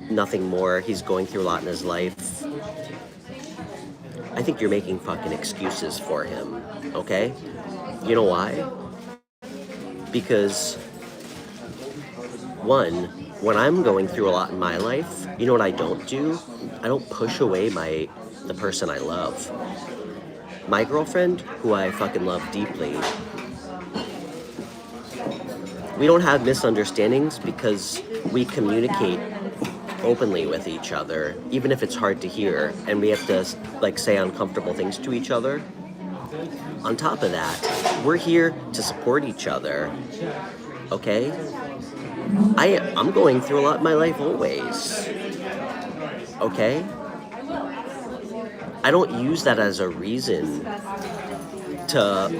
nothing more. He's going through a lot in his life. I think you're making fucking excuses for him, okay? You know why? Because, one, when I'm going through a lot in my life, you know what I don't do? I don't push away the person I love. My girlfriend, who I fucking love deeply, we don't have misunderstandings because we communicate openly with each other, even if it's hard to hear, and we have to like say uncomfortable things to each other. On top of that, we're here to support each other, okay? I'm going through a lot in my life always, okay? I don't use that as a reason to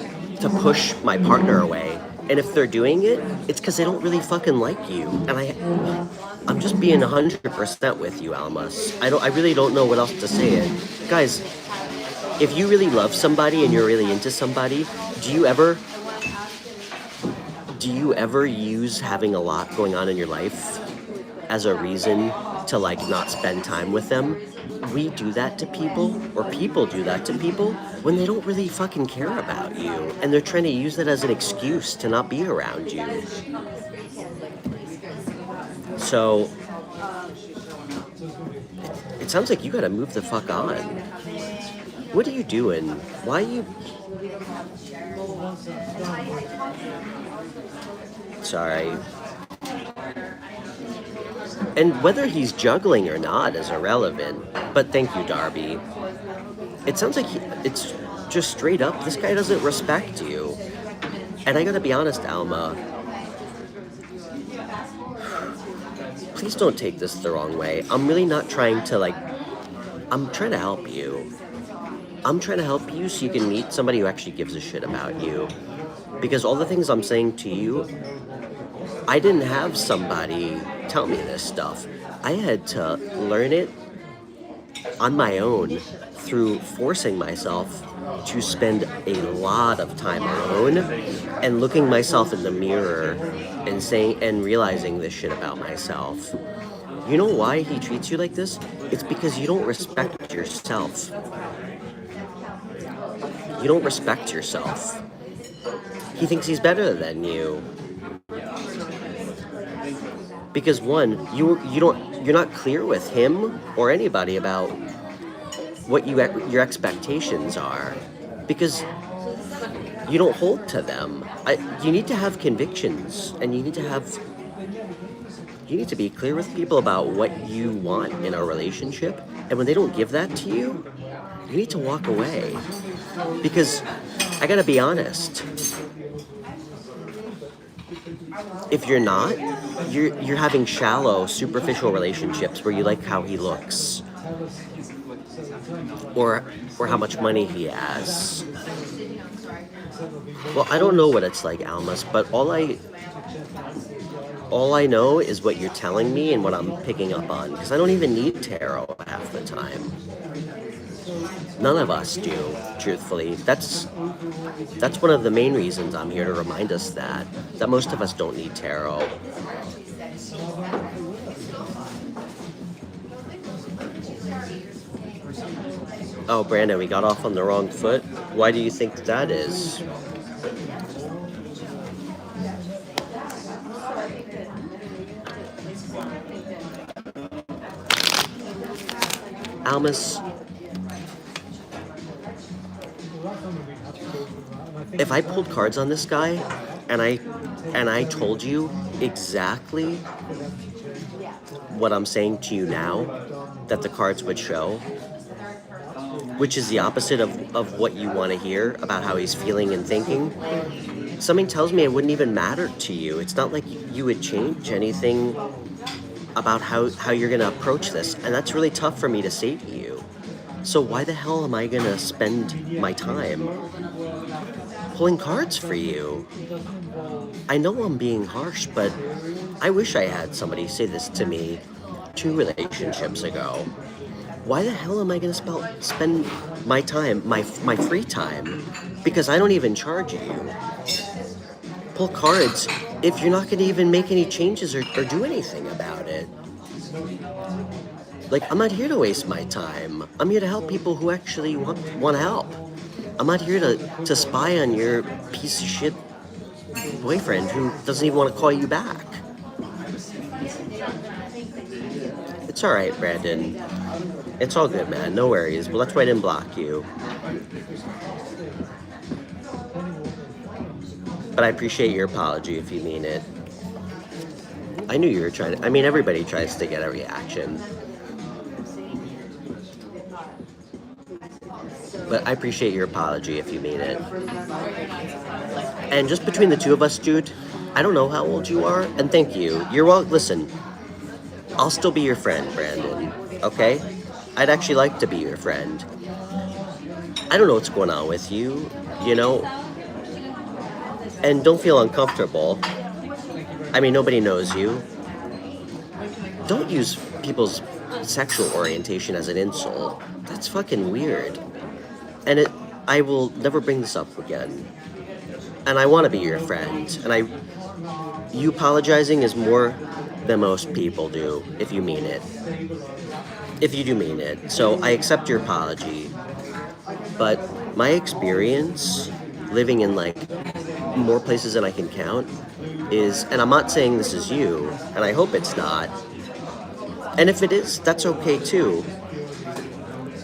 push my partner away. And if they're doing it, it's because they don't really fucking like you. And I'm just being 100% with you, Almas. I really don't know what else to say it. Guys, if you really love somebody and you're really into somebody, do you ever use having a lot going on in your life as a reason to like not spend time with them? We do that to people, or people do that to people when they don't really fucking care about you, and they're trying to use that as an excuse to not be around you. So it sounds like you gotta move the fuck on. What are you doing? Why are you... Sorry. And whether he's juggling or not is irrelevant. But thank you, Darby. It sounds like it's just straight up, this guy doesn't respect you. And I gotta be honest, Alma. Please don't take this the wrong way. I'm really not trying to I'm trying to help you. I'm trying to help you so you can meet somebody who actually gives a shit about you. Because all the things I'm saying to you, I didn't have somebody tell me this stuff. I had to learn it on my own through forcing myself to spend a lot of time alone and looking myself in the mirror and saying and realizing this shit about myself. You know why he treats you like this? It's because you don't respect yourself. You don't respect yourself. He thinks he's better than you. Because one, you're not clear with him or anybody about what your expectations are, because you don't hold to them. You need to have convictions, and you need to be clear with people about what you want in a relationship. And when they don't give that to you, you need to walk away. Because I gotta be honest. If you're not, you're having shallow, superficial relationships where you like how he looks, or how much money he has. Well, I don't know what it's like, Almas, but all I know is what you're telling me and what I'm picking up on, because I don't even need tarot half the time. None of us do, truthfully. That's one of the main reasons I'm here, to remind us that most of us don't need tarot. Oh, Brandon, we got off on the wrong foot. Why do you think that is? Almas, if I pulled cards on this guy and I told you exactly what I'm saying to you now that the cards would show, which is the opposite of what you want to hear about how he's feeling and thinking, something tells me it wouldn't even matter to you. It's not like you would change anything about how you're going to approach this. And that's really tough for me to say to you. So why the hell am I going to spend my time pulling cards for you? I know I'm being harsh, but I wish I had somebody say this to me 2 relationships ago. Why the hell am I going to spend my time, my free time, because I don't even charge you? Pull cards if you're not going to even make any changes or do anything about it. Like, I'm not here to waste my time. I'm here to help people who actually want help. I'm not here to spy on your piece of shit boyfriend who doesn't even want to call you back. It's all right, Brandon. It's all good, man. No worries. Well, that's why I didn't block you. But I appreciate your apology if you mean it. I knew you were trying to... I mean, everybody tries to get a reaction. But I appreciate your apology if you mean it. And just between the two of us, dude, I don't know how old you are, and thank you. You're well... Listen, I'll still be your friend, Brandon, okay? I'd actually like to be your friend. I don't know what's going on with you, you know? And don't feel uncomfortable. I mean, nobody knows you. Don't use people's sexual orientation as an insult. That's fucking weird. And I will never bring this up again. And I want to be your friend. And you apologizing is more than most people do, if you mean it. If you do mean it. So I accept your apology. But my experience living in like more places than I can count is, and I'm not saying this is you, and I hope it's not. And if it is, that's okay too.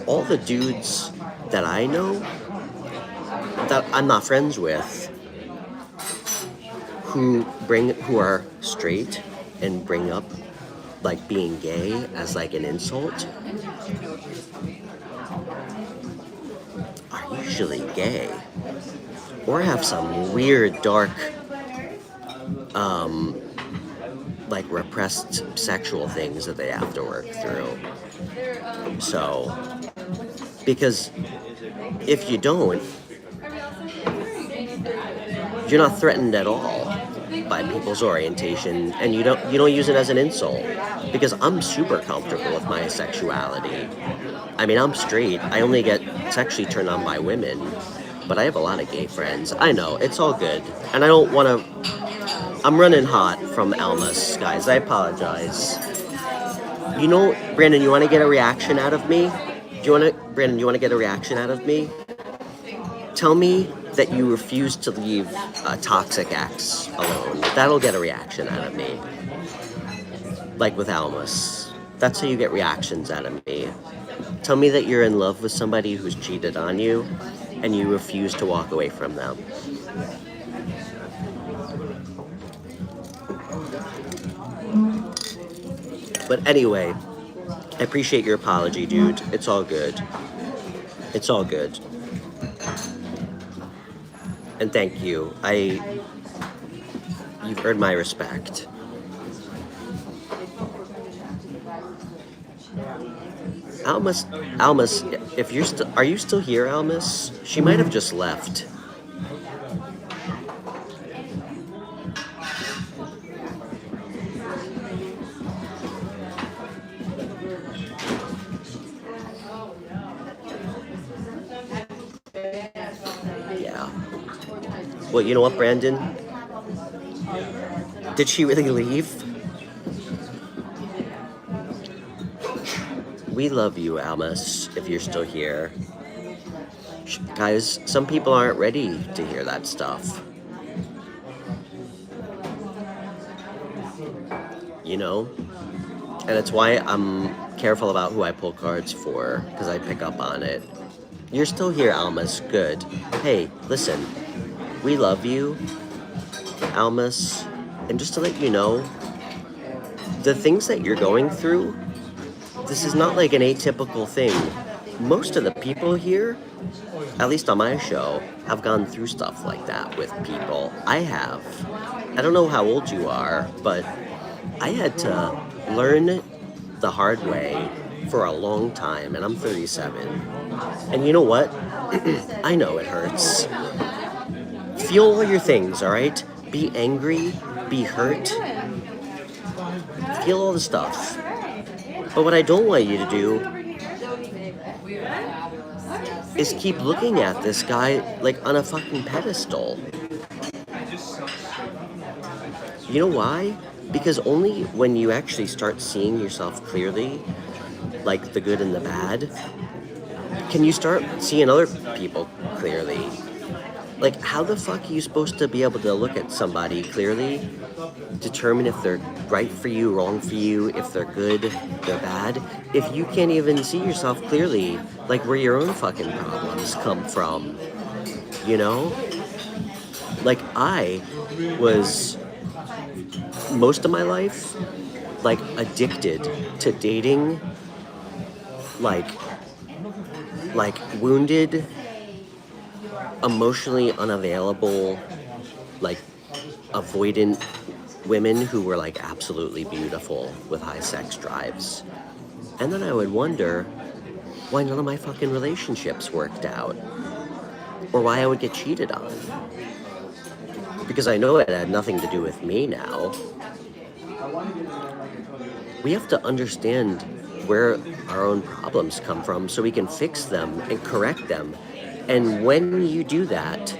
All the dudes that I know that I'm not friends with who are straight and bring up like being gay as like an insult are usually gay or have some weird dark like repressed sexual things that they have to work through. So because if you don't, you're not threatened at all by people's orientation, and you don't use it as an insult. Because I'm super comfortable with my sexuality. I mean, I'm straight. I only get sexually turned on by women, but I have a lot of gay friends. I know, it's all good. And I don't want to... I'm running hot from Almas, guys. I apologize. You know, Brandon, you want to get a reaction out of me? Brandon, you want to get a reaction out of me? Tell me that you refuse to leave a toxic ex alone. That'll get a reaction out of me. Like with Almas. That's how you get reactions out of me. Tell me that you're in love with somebody who's cheated on you and you refuse to walk away from them. But anyway, I appreciate your apology, dude. It's all good. It's all good. And thank you. You've earned my respect. Almas, if are you still here, Almas? She might have just left. Yeah. Well, you know what, Brandon? Did she really leave? We love you, Almas, if you're still here. Guys, some people aren't ready to hear that stuff. You know? And it's why I'm careful about who I pull cards for, because I pick up on it. You're still here, Almas. Good. Hey, listen. We love you, Almas. And just to let you know, the things that you're going through, this is not like an atypical thing. Most of the people here, at least on my show, have gone through stuff like that with people. I have. I don't know how old you are, but I had to learn the hard way for a long time, and I'm 37. And you know what? I know it hurts. Feel all your things, all right? Be angry, be hurt. Feel all the stuff. But what I don't want you to do is keep looking at this guy like on a fucking pedestal. You know why? Because only when you actually start seeing yourself clearly, like the good and the bad, can you start seeing other people clearly. Like, how the fuck are you supposed to be able to look at somebody clearly, determine if they're right for you, wrong for you, if they're good, they're bad, if you can't even see yourself clearly, like where your own fucking problems come from, you know? Like, I was, most of my life, like, addicted to dating, like wounded, emotionally unavailable, like, avoidant women who were, like, absolutely beautiful with high sex drives. And then I would wonder why none of my fucking relationships worked out, or why I would get cheated on. Because I know it had nothing to do with me now. We have to understand where our own problems come from so we can fix them and correct them. And when you do that,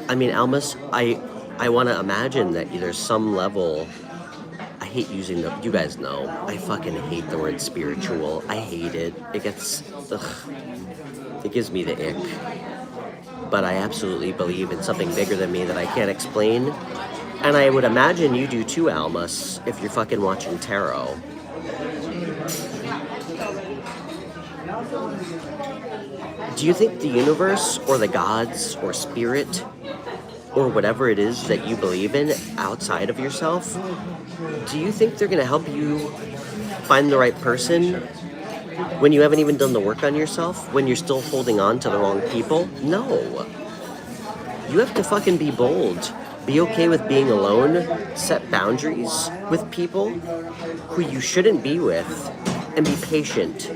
I mean, Almas, I want to imagine that there's some level, I hate using the, you guys know, I fucking hate the word spiritual. I hate it. It gets, it gives me the ick. But I absolutely believe in something bigger than me that I can't explain. And I would imagine you do too, Almas, if you're fucking watching tarot. Do you think the universe or the gods or spirit or whatever it is that you believe in outside of yourself, do you think they're going to help you find the right person when you haven't even done the work on yourself, when you're still holding on to the wrong people? No. You have to fucking be bold. Be okay with being alone. Set boundaries with people who you shouldn't be with, and be patient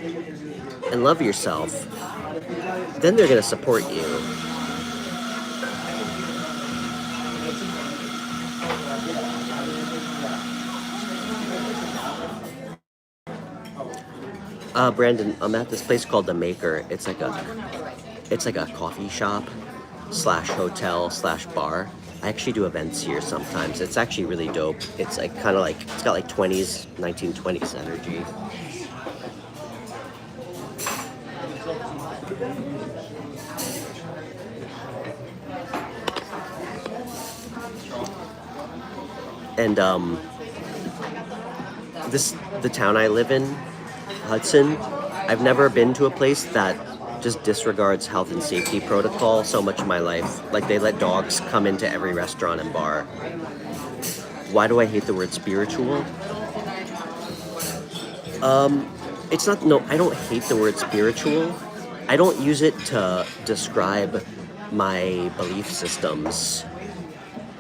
and love yourself. Then they're going to support you. Brandon, I'm at this place called The Maker. It's like a coffee shop / hotel / bar. I actually do events here sometimes. It's actually really dope. It's like kind of like, it's got like 1920s energy. And the town I live in, Hudson, I've never been to a place that just disregards health and safety protocol so much in my life. Like, they let dogs come into every restaurant and bar. Why do I hate the word spiritual? It's not, no, I don't hate the word spiritual. I don't use it to describe my belief systems.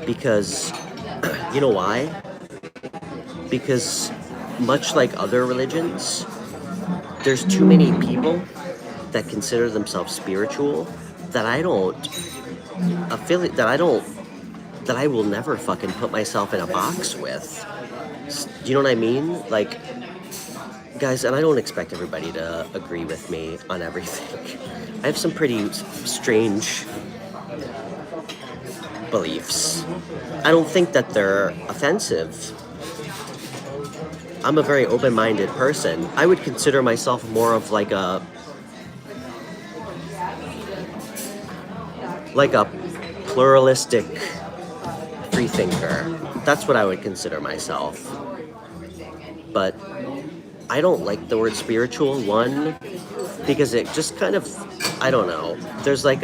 Because, you know why? Because much like other religions, there's too many people that consider themselves spiritual that I don't affiliate, that I will never fucking put myself in a box with. Do you know what I mean? Like, guys, and I don't expect everybody to agree with me on everything. I have some pretty strange beliefs. I don't think that they're offensive. I'm a very open-minded person. I would consider myself more of like a like a pluralistic free thinker. That's what I would consider myself. But I don't like the word spiritual, one, because it just kind of, I don't know. There's like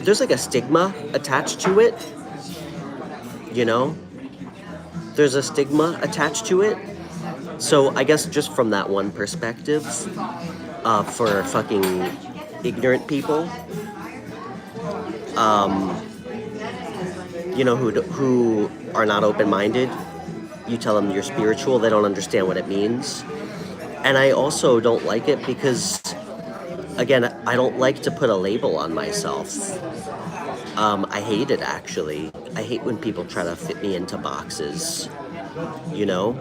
there's like a stigma attached to it, you know? There's a stigma attached to it. So I guess just from that one perspective, for fucking ignorant people, you know, who are not open-minded, you tell them you're spiritual, they don't understand what it means. And I also don't like it because, again, I don't like to put a label on myself. I hate it, actually. I hate when people try to fit me into boxes, you know?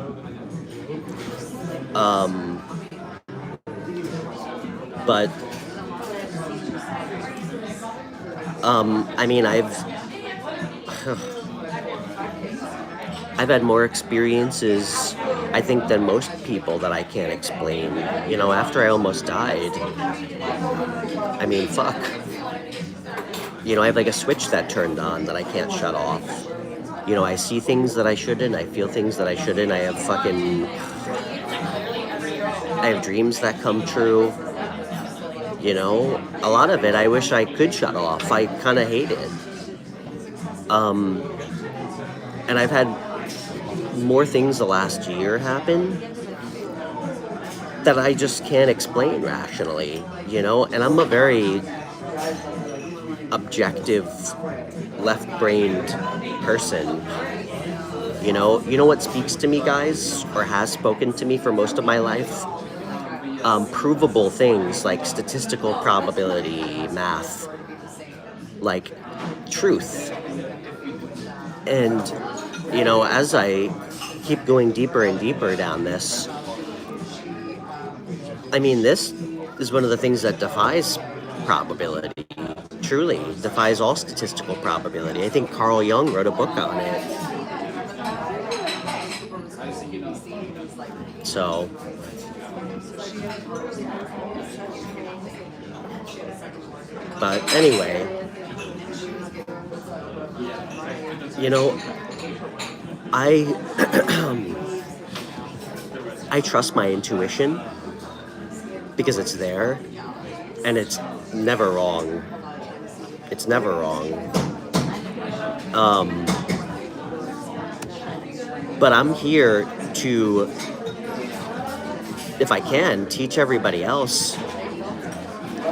But I mean, I've had more experiences, I think, than most people that I can't explain. You know, after I almost died, I mean, fuck. You know, I have like a switch that turned on that I can't shut off. You know, I see things that I shouldn't, I feel things that I shouldn't, I have dreams that come true. You know, a lot of it I wish I could shut off. I kind of hate it. And I've had more things the last year happen that I just can't explain rationally, you know? And I'm a very objective, left-brained person. You know what speaks to me, guys, or has spoken to me for most of my life? Provable things like statistical probability, math, like truth. And, you know, as I keep going deeper and deeper down this, I mean, this is one of the things that defies probability, truly defies all statistical probability. I think Carl Jung wrote a book on it. So, but anyway, you know, I trust my intuition because it's there and it's never wrong. It's never wrong. But I'm here to, if I can, teach everybody else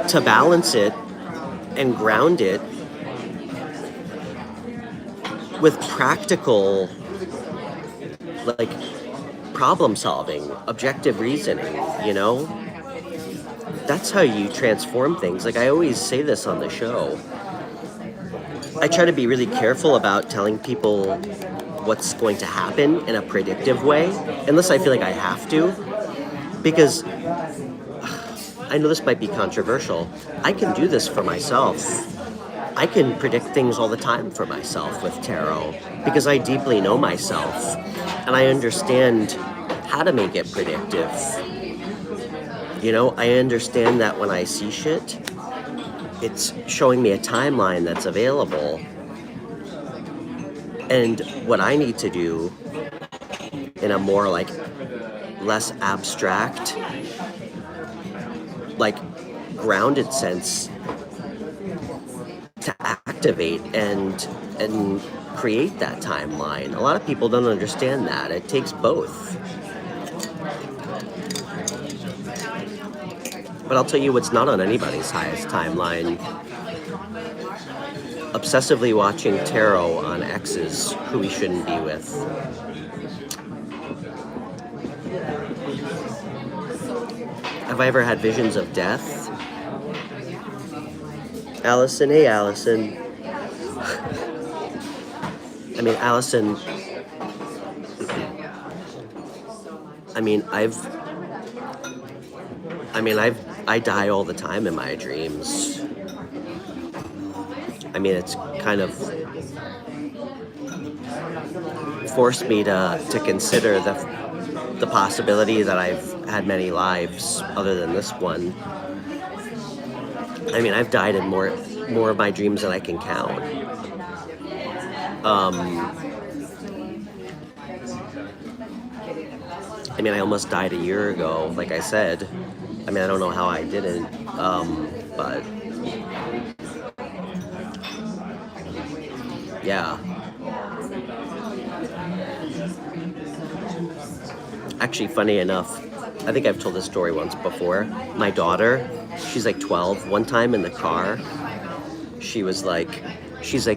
to balance it and ground it with practical, like, problem solving, objective reasoning, you know? That's how you transform things. Like, I always say this on the show. I try to be really careful about telling people what's going to happen in a predictive way, unless I feel like I have to, because I know this might be controversial. I can do this for myself. I can predict things all the time for myself with tarot because I deeply know myself and I understand how to make it predictive. You know, I understand that when I see shit, it's showing me a timeline that's available. And what I need to do in a more, like, less abstract, like, grounded sense to activate and create that timeline. A lot of people don't understand that. It takes both. But I'll tell you what's not on anybody's highest timeline. Obsessively watching tarot on exes who we shouldn't be with. Have I ever had visions of death? Allison, hey Allison. I mean, Allison, I die all the time in my dreams. I mean, it's kind of forced me to consider the possibility that I've had many lives other than this one. I mean, I've died in more of my dreams than I can count. I mean, I almost died a year ago, like I said. I mean, I don't know how I didn't, but yeah. Actually, funny enough, I think I've told this story once before. My daughter, she's like 12. One time in the car, she's like,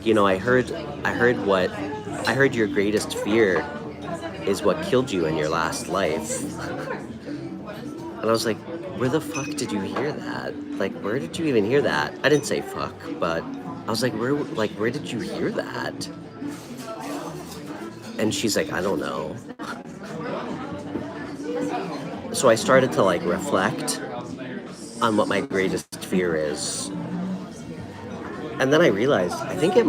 you know, I heard your greatest fear is what killed you in your last life. And I was like, where the fuck did you hear that? Like, where did you even hear that? I didn't say fuck, but I was like, where did you hear that? And she's like, I don't know. So I started to like reflect on what my greatest fear is. And then I realized, I think it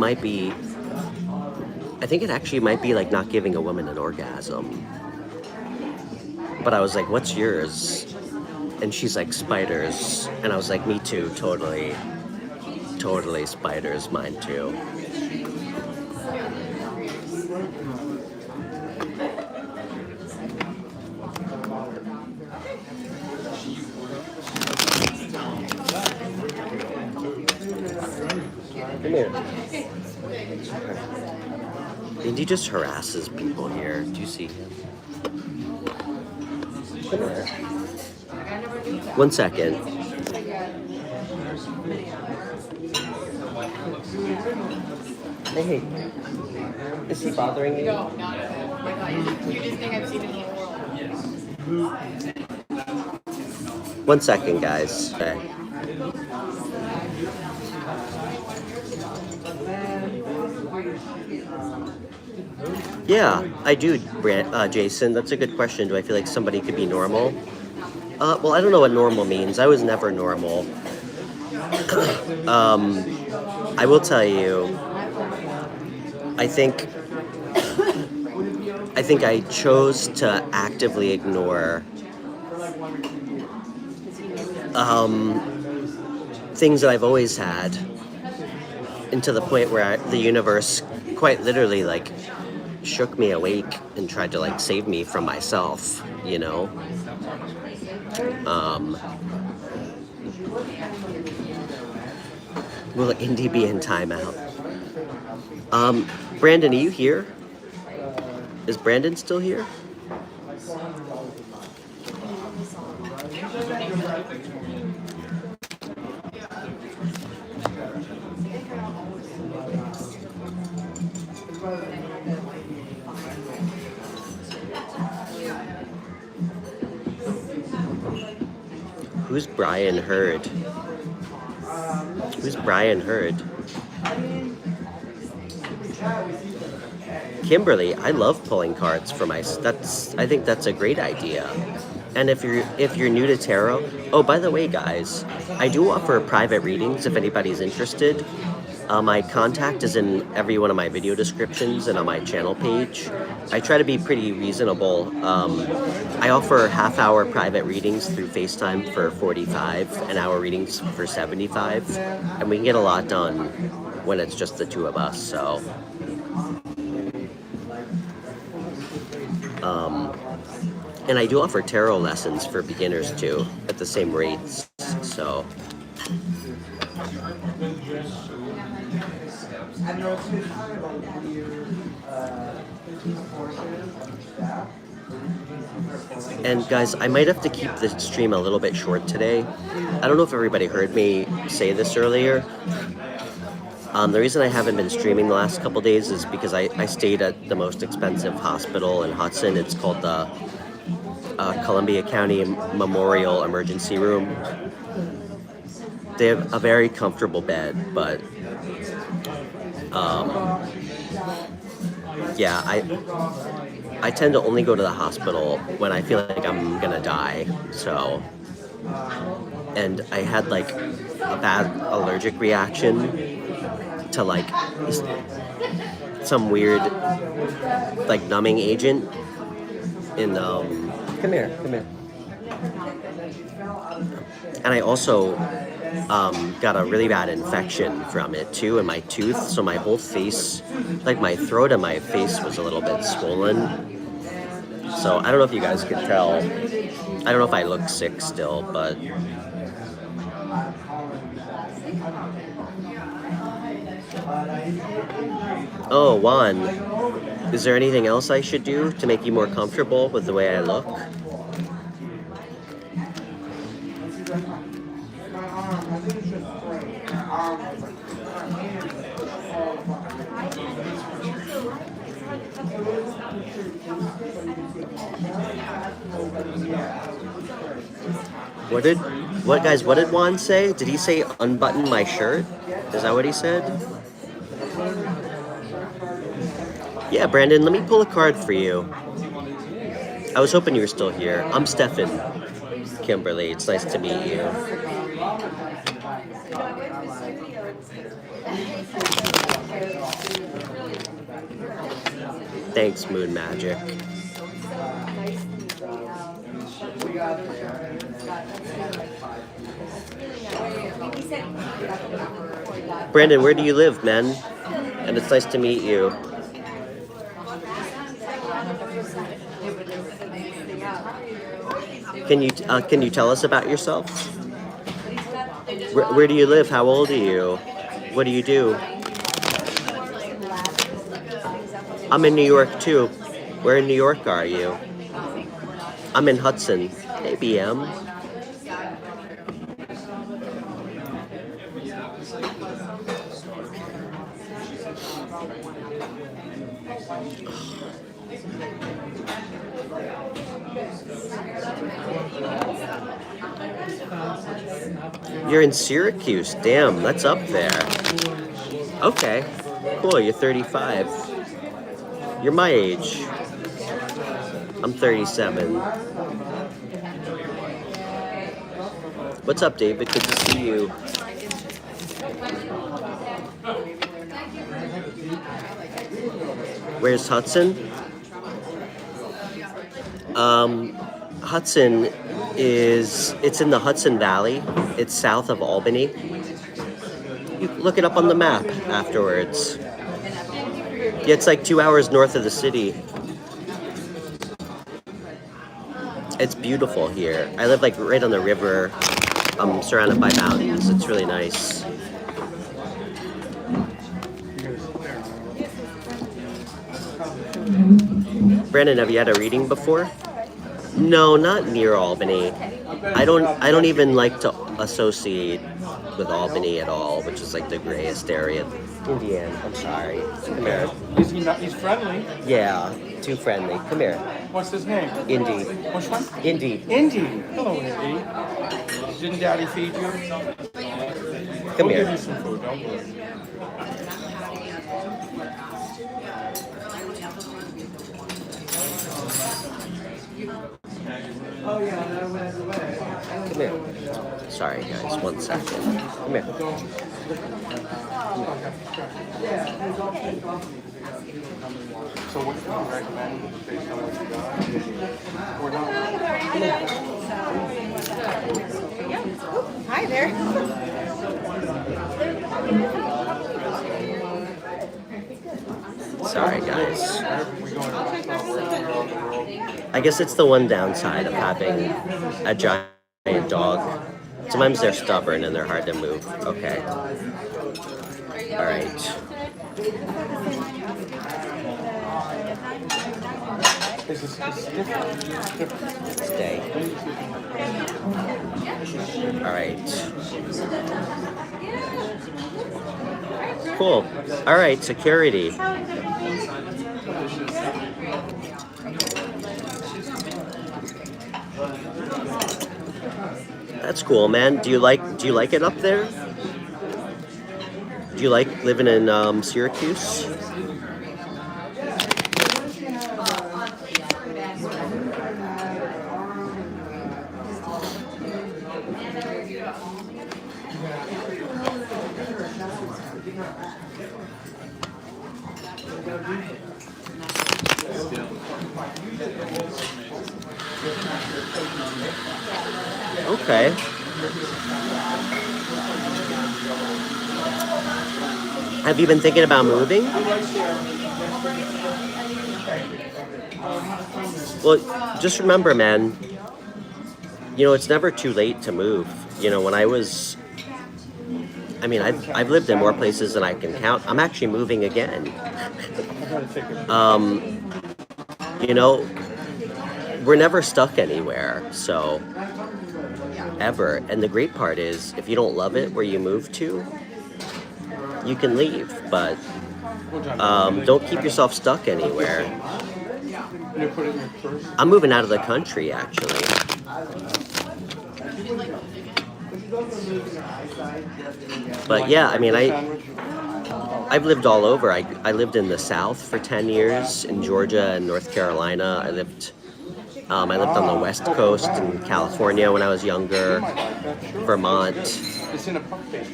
actually might be like not giving a woman an orgasm. But I was like, what's yours? And she's like, spiders. And I was like, me too, totally spiders, mine too. Come here. Indy just harasses people here. Do you see him? Come here. 1 second. Hey, is he bothering you? No, not at all. Oh my God, you're the cutest thing I've seen in the whole world. 1 second, guys. Okay. Yeah, I do, Jason. That's a good question. Do I feel like somebody could be normal? Well, I don't know what normal means. I was never normal. I will tell you, I think I chose to actively ignore things that I've always had, and to the point where the universe quite literally like shook me awake and tried to like save me from myself, you know? Will Indy be in timeout? Brandon, are you here? Is Brandon still here? Who's Brian Hurd? Who's Brian Hurd? Kimberly, I love pulling cards for my. I think that's a great idea. And if you're new to tarot, oh, by the way, guys, I do offer private readings if anybody's interested. My contact is in every one of my video descriptions and on my channel page. I try to be pretty reasonable. I offer half-hour private readings through FaceTime for $45, an-hour readings for $75, and we can get a lot done when it's just the two of us. So, and I do offer tarot lessons for beginners too, at the same rates. So. And guys, I might have to keep the stream a little bit short today. I don't know if everybody heard me say this earlier. The reason I haven't been streaming the last couple days is because I stayed at the most expensive hospital in Hudson. It's called the Columbia County Memorial Emergency Room. They have a very comfortable bed, but yeah, I tend to only go to the hospital when I feel like I'm gonna die. So, and I had like a bad allergic reaction to like some weird like numbing agent in Come here, come here. And I also got a really bad infection from it too in my tooth, so my whole face, like my throat and my face was a little bit swollen. So I don't know if you guys could tell. I don't know if I look sick still, but... Oh, Juan, is there anything else I should do to make you more comfortable with the way I look? What did Juan say? Did he say unbutton my shirt? Is that what he said? Yeah, Brandon, let me pull a card for you. I was hoping you were still here. I'm Stefan. Kimberly, it's nice to meet you. Thanks, Moon Magic. Brandon, where do you live, man? And it's nice to meet you. Can you tell us about yourself? Where do you live? How old are you? What do you do? I'm in New York too. Where in New York are you? I'm in Hudson. Hey, BM. You're in Syracuse. Damn, that's up there. Okay, cool. You're 35. You're my age. I'm 37. What's up, David? Good to see you. Where's Hudson? Hudson it's in the Hudson Valley. It's south of Albany. You can look it up on the map afterwards. Yeah, it's like 2 hours north of the city. It's beautiful here. I live like right on the river. I'm surrounded by mountains. It's really nice. Brandon, have you had a reading before? No, not near Albany. I don't even like to associate with Albany at all, which is like the grayest area. Indiana, I'm sorry. Come here. He's friendly. Yeah, too friendly. Come here. What's his name? Indy. Which one? Indy. Indy. Hello, Indy. Didn't Daddy feed you? Come We'll here. give you some food, don't worry. Come here. Sorry, guys. 1 second. Come here. So what do you recommend based on what you got? Or not? Hi there. Sorry, guys. I guess it's the one downside of having a giant dog. Sometimes they're stubborn and they're hard to move. Okay. All right. Stay. All right. Cool. All right, security. That's cool, man. Do you like it up there? Do you like living in Syracuse? Okay. Have you been thinking about moving? Well, just remember, man, you know, it's never too late to move. You know, when I was, I mean, I've lived in more places than I can count. I'm actually moving again. You know, we're never stuck anywhere, so, ever. And the great part is, if you don't love it where you move to, you can leave, but don't keep yourself stuck anywhere. I'm moving out of the country, actually. But yeah, I mean, I've lived all over. I lived in the South for 10 years, in Georgia and North Carolina. I lived on the West Coast in California when I was younger, Vermont.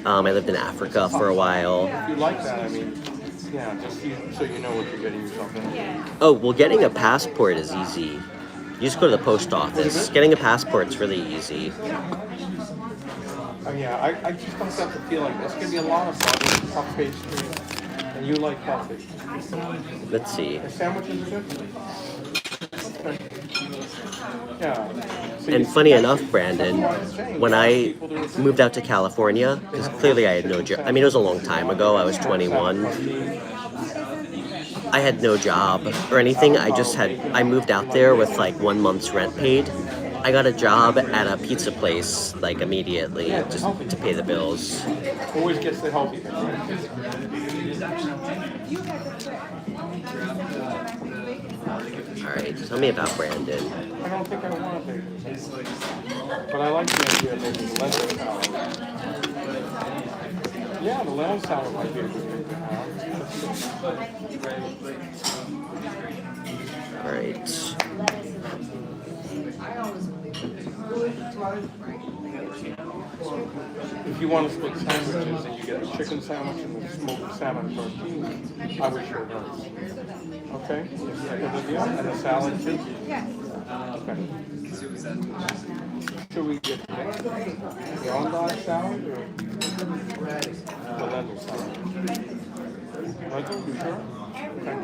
I lived in Africa for a while. If you like that, I mean, yeah, just so you know what you're getting yourself into. Oh, well, getting a passport is easy. You just go to the post office. Getting a passport's really easy. Yeah, I just don't get the feeling. There's going to be a lot of fun, puff pastry, and you like coffee. Let's see. The sandwiches are good? Okay. Yeah. So And funny enough, Brandon, when I moved out to California, because clearly I had no job. I mean, it was a long time ago. I was 21. I had no job or anything. I moved out there with like 1 month's rent paid. I got a job at a pizza place like immediately just to pay the bills. Always gets the healthy thing, right? All right, tell me about Brandon. I don't think I want to take it. But I like the idea of making lentil salad. Yeah, the lentil salad might be a good thing to have. All right. If you want to split sandwiches and you get a chicken sandwich and a smoked salmon tortilla, I would share those. Okay? Is that good idea? And a salad too? Okay. Should we get the on-dog salad or the lentil salad? Lentil, you sure? Okay.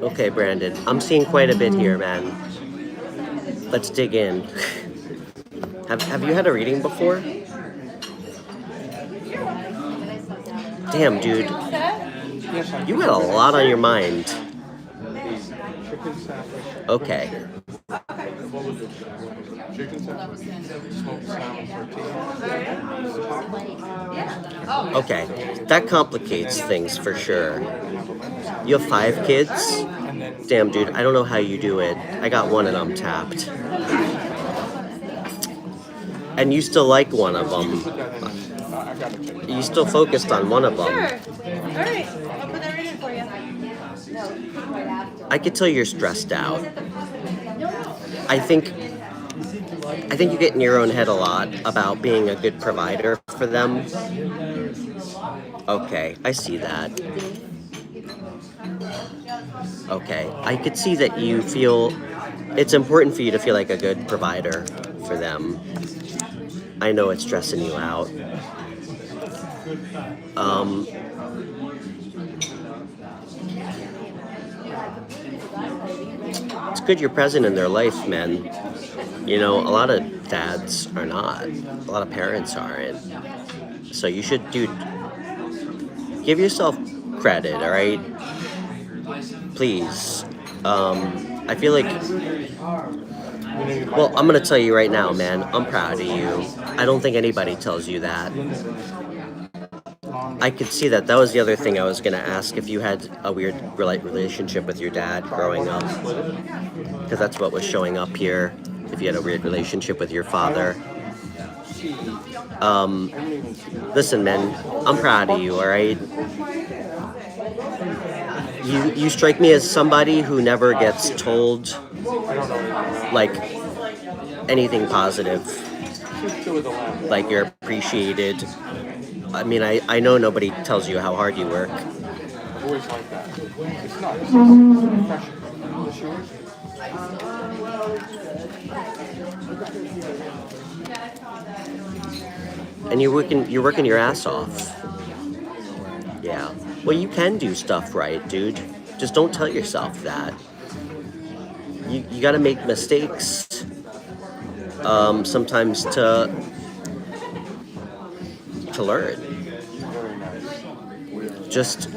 Okay, Brandon, I'm seeing quite a bit here, man. Let's dig in. Have you had a reading before? Damn, dude. You had a lot on your mind. Chicken sandwich. Okay. What was it? Chicken sandwich? Smoked salmon tortilla? Okay. That complicates things for sure. You have 5 kids? Damn, dude, I don't know how you do it. I got one and I'm tapped. And you still like one of them. You still focused on one of them. Sure. All right. I'll put that right in for you. I could tell you're stressed out. I think you get in your own head a lot about being a good provider for them. Okay, I see that. Okay, I could see that you feel it's important for you to feel like a good provider for them. I know it's stressing you out. It's good you're present in their life, man. You know, a lot of dads are not. A lot of parents aren't. So you should, dude, give yourself credit, all right? Please. I feel like, well, I'm going to tell you right now, man, I'm proud of you. I don't think anybody tells you that. I could see that. That was the other thing I was going to ask, if you had a weird relationship with your dad growing up. Because that's what was showing up here, if you had a weird relationship with your father. Listen, man, I'm proud of you, all right? You strike me as somebody who never gets told, like, anything positive. Like, you're appreciated. I mean, I know nobody tells you how hard you work. Always like that. It's not. It's refreshing. It's yours. And you're working your ass off. Yeah. Well, you can do stuff right, dude. Just don't tell yourself that. You gotta make mistakes. Sometimes to learn. Just,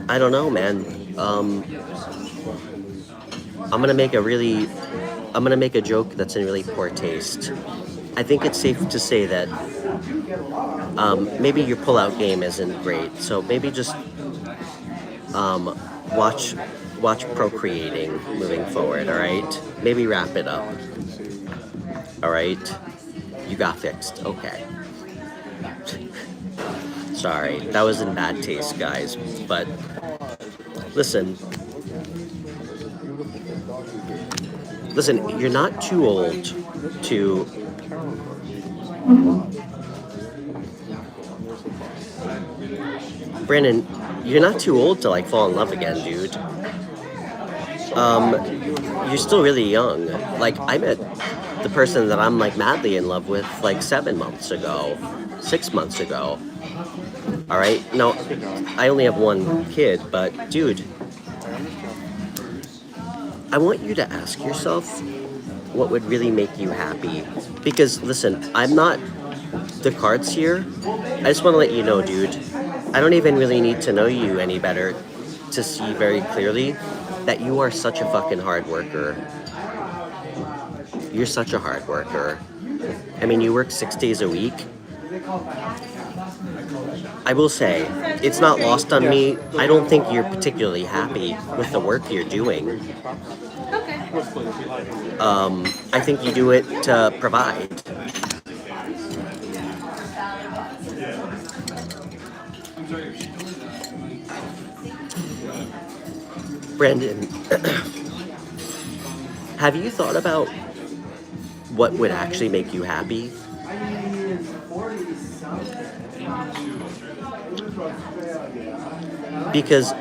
I don't know, man. I'm gonna make a joke that's in really poor taste. I think it's safe to say that maybe your pull-out game isn't great, so maybe just watch procreating moving forward. All right, maybe wrap it up. All right, you got fixed. Okay. Sorry, that was in bad taste, guys. But listen, you're not too old to. Brandon, you're not too old to like fall in love again, dude. You're still really young. Like, I met the person that I'm like madly in love with like 7 months ago, 6 months ago. All right, no, I only have one kid, but dude, I want you to ask yourself what would really make you happy. Because listen, I'm not the cards here. I just want to let you know, dude, I don't even really need to know you any better to see very clearly that you are such a fucking hard worker. You're such a hard worker. I mean, you work 6 days a week. I will say, it's not lost on me. I don't think you're particularly happy with the work you're doing. Okay. I think you do it to provide. Brandon, have you thought about what would actually make you happy? Because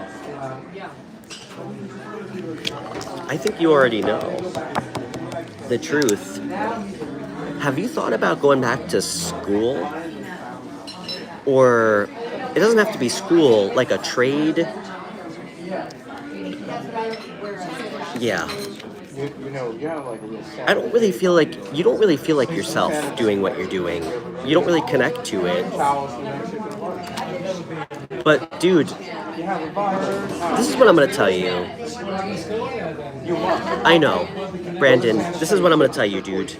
I think you already know the truth. Have you thought about going back to school? Or it doesn't have to be school, like a trade. Yeah. I don't really feel like you don't really feel like yourself doing what you're doing. You don't really connect to it. But dude, this is what I'm gonna tell you. I know, Brandon, this is what I'm gonna tell you, dude.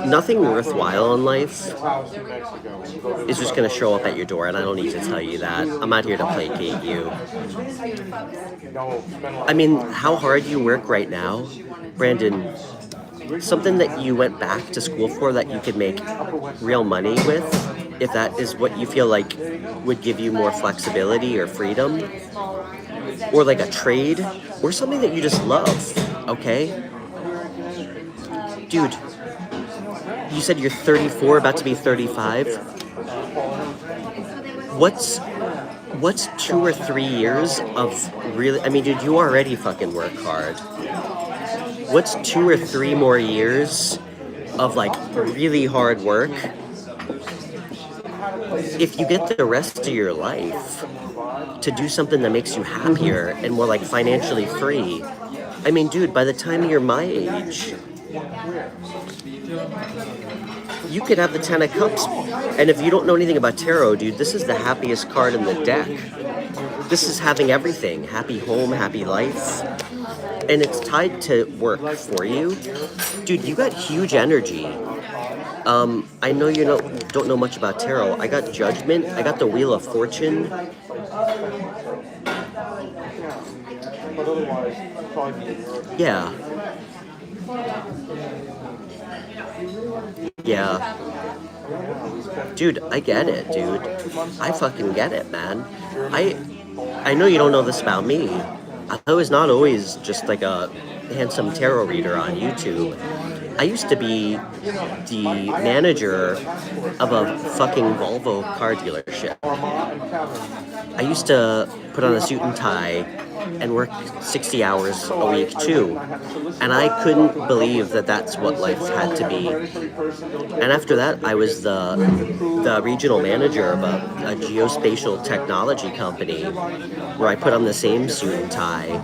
Nothing worthwhile in life is just gonna show up at your door, and I don't need to tell you that. I'm not here to placate you. I mean, how hard you work right now, Brandon, something that you went back to school for that you could make real money with, if that is what you feel like would give you more flexibility or freedom, or like a trade, or something that you just love, okay? Dude, you said you're 34, about to be 35. What's 2 or 3 years of really, I mean, dude, you already fucking work hard. What's 2 or 3 more years of like really hard work if you get the rest of your life to do something that makes you happier and more like financially free? I mean, dude, by the time you're my age, you could have the 10 of Cups. And if you don't know anything about tarot, dude, this is the happiest card in the deck. This is having everything. Happy home, happy life. And it's tied to work for you. Dude, you got huge energy. I know you don't know much about tarot. I got Judgment. I got the Wheel of Fortune. Yeah. Yeah. Dude, I get it, dude. I fucking get it, man. I know you don't know this about me. I was not always just like a handsome tarot reader on YouTube. I used to be the manager of a fucking Volvo car dealership. I used to put on a suit and tie and work 60 hours a week too. And I couldn't believe that that's what life had to be. And after that, I was the regional manager of a geospatial technology company where I put on the same suit and tie.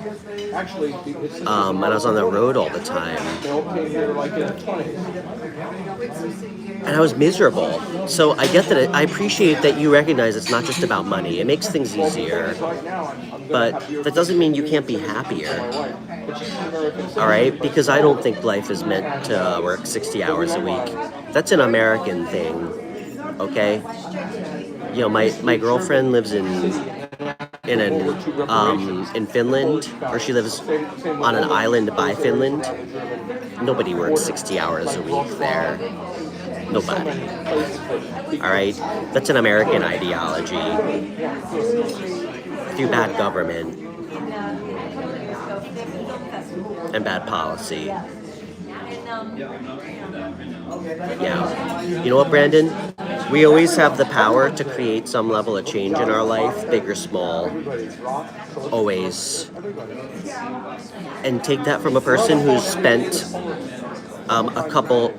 And I was on the road all the time. And I was miserable. So I get that. I appreciate that you recognize it's not just about money. It makes things easier. But that doesn't mean you can't be happier. All right? Because I don't think life is meant to work 60 hours a week. That's an American thing. Okay? You know, my girlfriend lives in Finland, or she lives on an island by Finland. Nobody works 60 hours a week there. Nobody. All right? That's an American ideology. Through bad government and bad policy. Yeah. You know what, Brandon? We always have the power to create some level of change in our life, big or small. Always. And take that from a person who's spent a couple...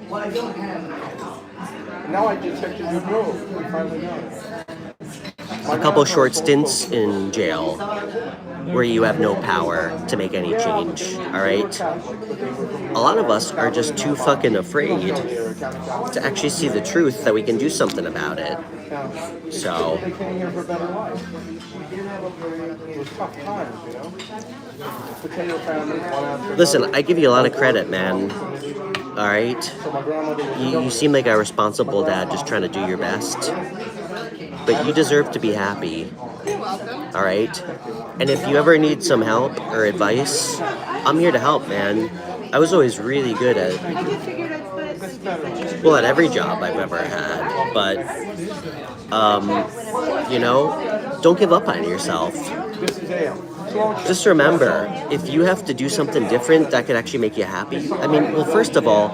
Now I detected your growth. I finally got it. A couple short stints in jail where you have no power to make any change, all right? A lot of us are just too fucking afraid to actually see the truth that we can do something about it. So, listen, I give you a lot of credit, man. All right? You seem like a responsible dad just trying to do your best. But you deserve to be happy. All right? And if you ever need some help or advice, I'm here to help, man. I was always really good at, well, at every job I've ever had. But, you know, don't give up on yourself. Just remember, if you have to do something different that could actually make you happy, I mean, well, first of all,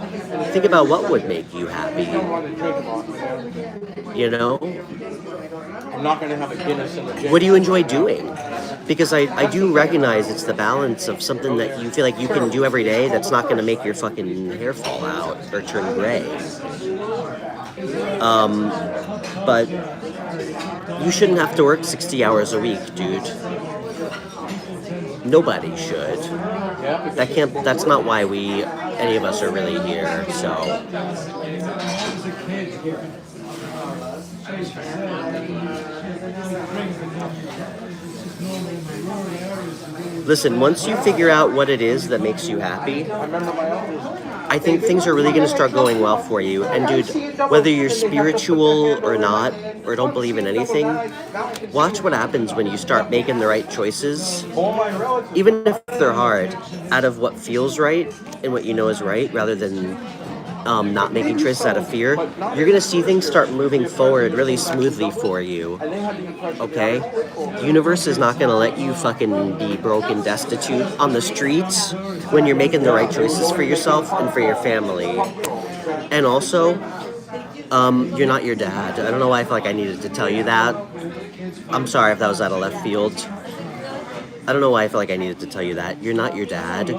think about what would make you happy. You know? I'm not going to have a Guinness in the gym. What do you enjoy doing? Because I do recognize it's the balance of something that you feel like you can do every day that's not going to make your fucking hair fall out or turn gray. But you shouldn't have to work 60 hours a week, dude. Nobody should. That's not why any of us are really here, so. Listen, once you figure out what it is that makes you happy, I think things are really going to start going well for you. And dude, whether you're spiritual or not, or don't believe in anything, watch what happens when you start making the right choices, even if they're hard, out of what feels right and what you know is right, rather than not making choices out of fear. You're going to see things start moving forward really smoothly for you, okay? The universe is not going to let you fucking be broke and destitute on the streets when you're making the right choices for yourself and for your family. And also, you're not your dad. I don't know why I feel like I needed to tell you that. I'm sorry if that was out of left field. I don't know why I feel like I needed to tell you that. You're not your dad.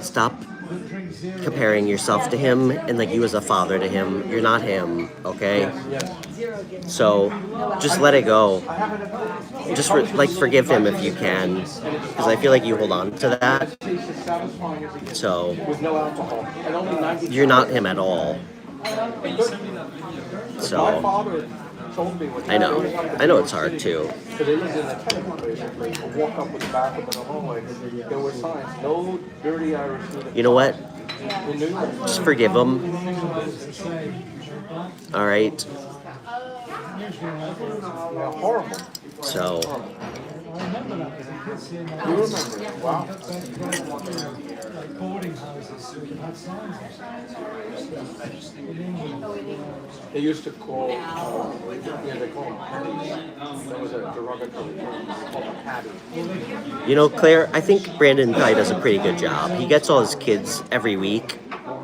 Stop comparing yourself to him and like you as a father to him. You're not him, okay? So just let it go. Just forgive him if you can, because I feel like you hold on to that. So you're not him at all. So I know it's hard too. You know what? Just forgive him. All right. So remember that as a kid seeing that. You remember it? Wow. Like boarding houses that had signs in England. They used to call, they call them paddies. That was a derogatory term. They called them paddies. You know, Claire, I think Brandon probably does a pretty good job. He gets all his kids every week,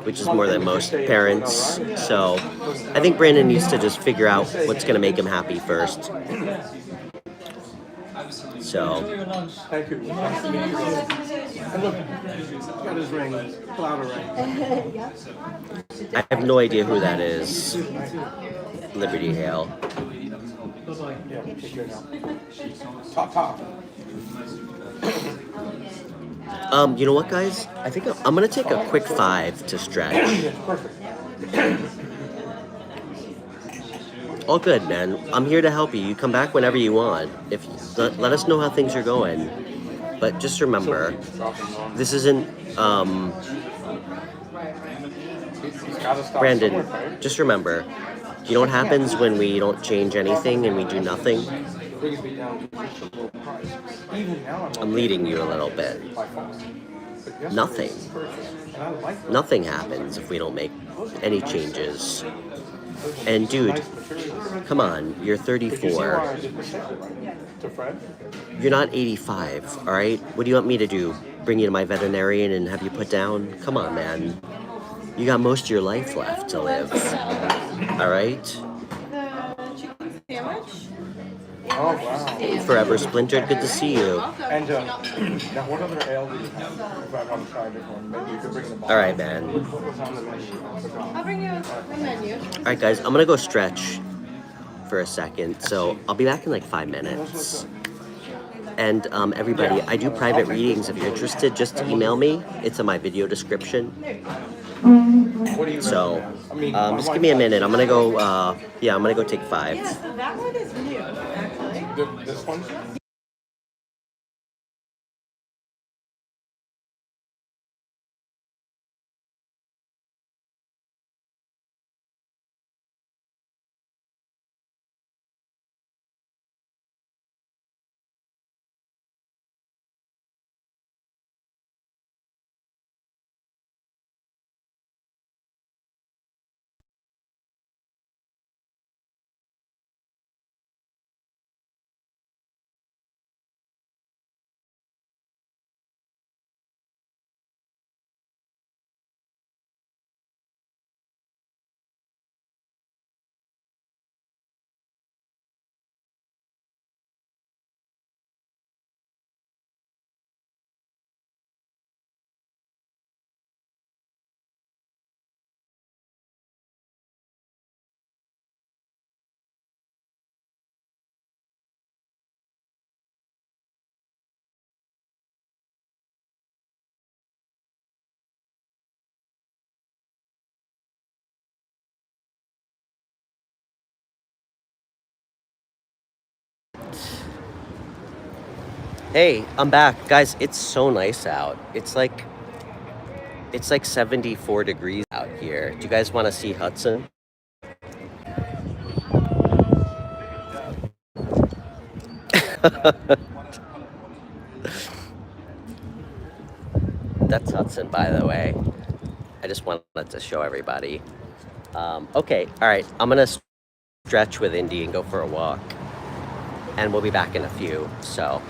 which is more than most parents. So I think Brandon needs to just figure out what's going to make him happy first. So, Thank you. Nice to meet you. And look, he's got his ring, cloud ring. I have no idea who that is. Liberty Hale. Yeah, take care now. Top, top. You know what, guys? I think I'm going to take a quick 5 to stretch. Yes, perfect. All good, man. I'm here to help you. You come back whenever you want. If let us know how things are going. But just remember, this isn't He's gotta stop Brandon. somewhere, right? Just remember, you know what happens when we don't change anything and we do nothing? Brings me down to just a low price. Even now I'm leading you a little bit. by far. But yesterday Nothing. was perfect. And I like that. Nothing happens if we don't make any changes. And dude, Nice materials. come on, you're But you see why 34. I did the second right? To Fred? You're not 85, all right? What do you want me to do? Bring you to my veterinarian and have you put down? Come on, man. You got most of your life left to live. All right? The chicken sandwich. Oh, wow. Forever Splintered, good to see you. And now what other ale do you have? If I want to try a different one, maybe you could bring them All right, man. What was on the menu? I forgot. I'll bring you a menu. All right, guys, I'm gonna go stretch for a second, so I'll be back in like 5 minutes. And everybody, I do private readings. If you're interested, just email me. It's in my video description. What do you So, recommend? I mean, just give me a minute. I'm gonna go. Yeah, I'm gonna go take 5. Yeah, so that one is new, actually. This one? Hey, I'm back, guys. It's so nice out. It's like 74 degrees out here. Do you guys want to see Hudson? That's Hudson, by the way. I just wanted to show everybody. Okay, all right. I'm gonna stretch with Indy and go for a walk, and we'll be back in a few. So.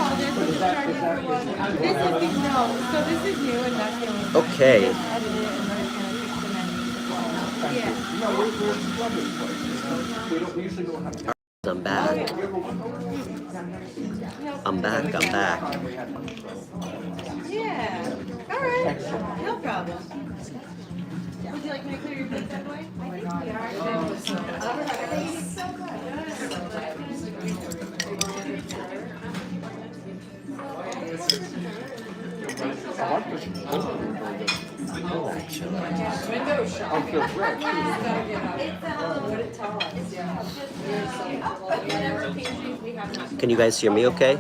So this is new and that's the only. Okay. Edit it and then it's gonna fix the menu. Yeah. No, we're lovely place. We usually don't have. I'm back. I'm back. I'm back. Yeah. All right. No problem. Would you like me to clear your face that way? I think we are. I like this. I'm sure great. What did tell us? Yeah. Can you guys hear me okay?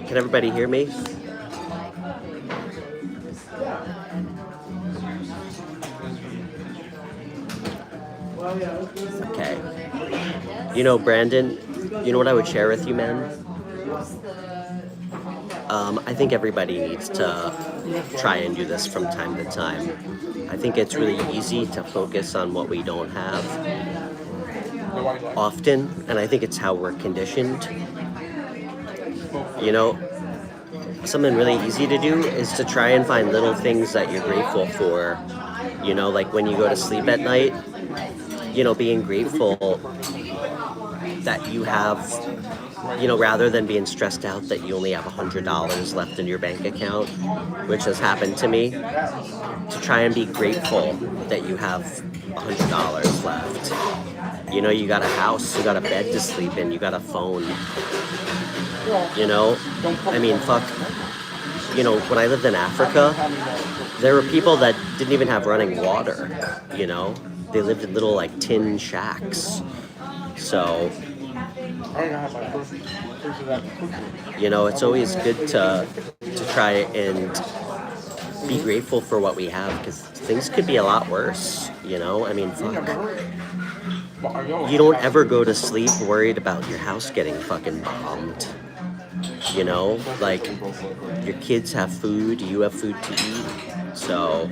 Can everybody hear me? Okay. You know, Brandon, you know what I would share with you, man? I think everybody needs to try and do this from time to time. I think it's really easy to focus on what we don't have often, and I think it's how we're conditioned. You know, something really easy to do is to try and find little things that you're grateful for. You know, like when you go to sleep at night, you know, being grateful that you have, you know, rather than being stressed out that you only have $100 left in your bank account, which has happened to me, to try and be grateful that you have $100 left. You know, you got a house, you got a bed to sleep in, you got a phone. You know, I mean, fuck. You know, when I lived in Africa, there were people that didn't even have running water, you know? They lived in little, like, tin shacks. So, you know, it's always good to try and be grateful for what we have, because things could be a lot worse, you know? I mean, fuck. You don't ever go to sleep worried about your house getting fucking bombed. You know, like, your kids have food, you have food to eat. So,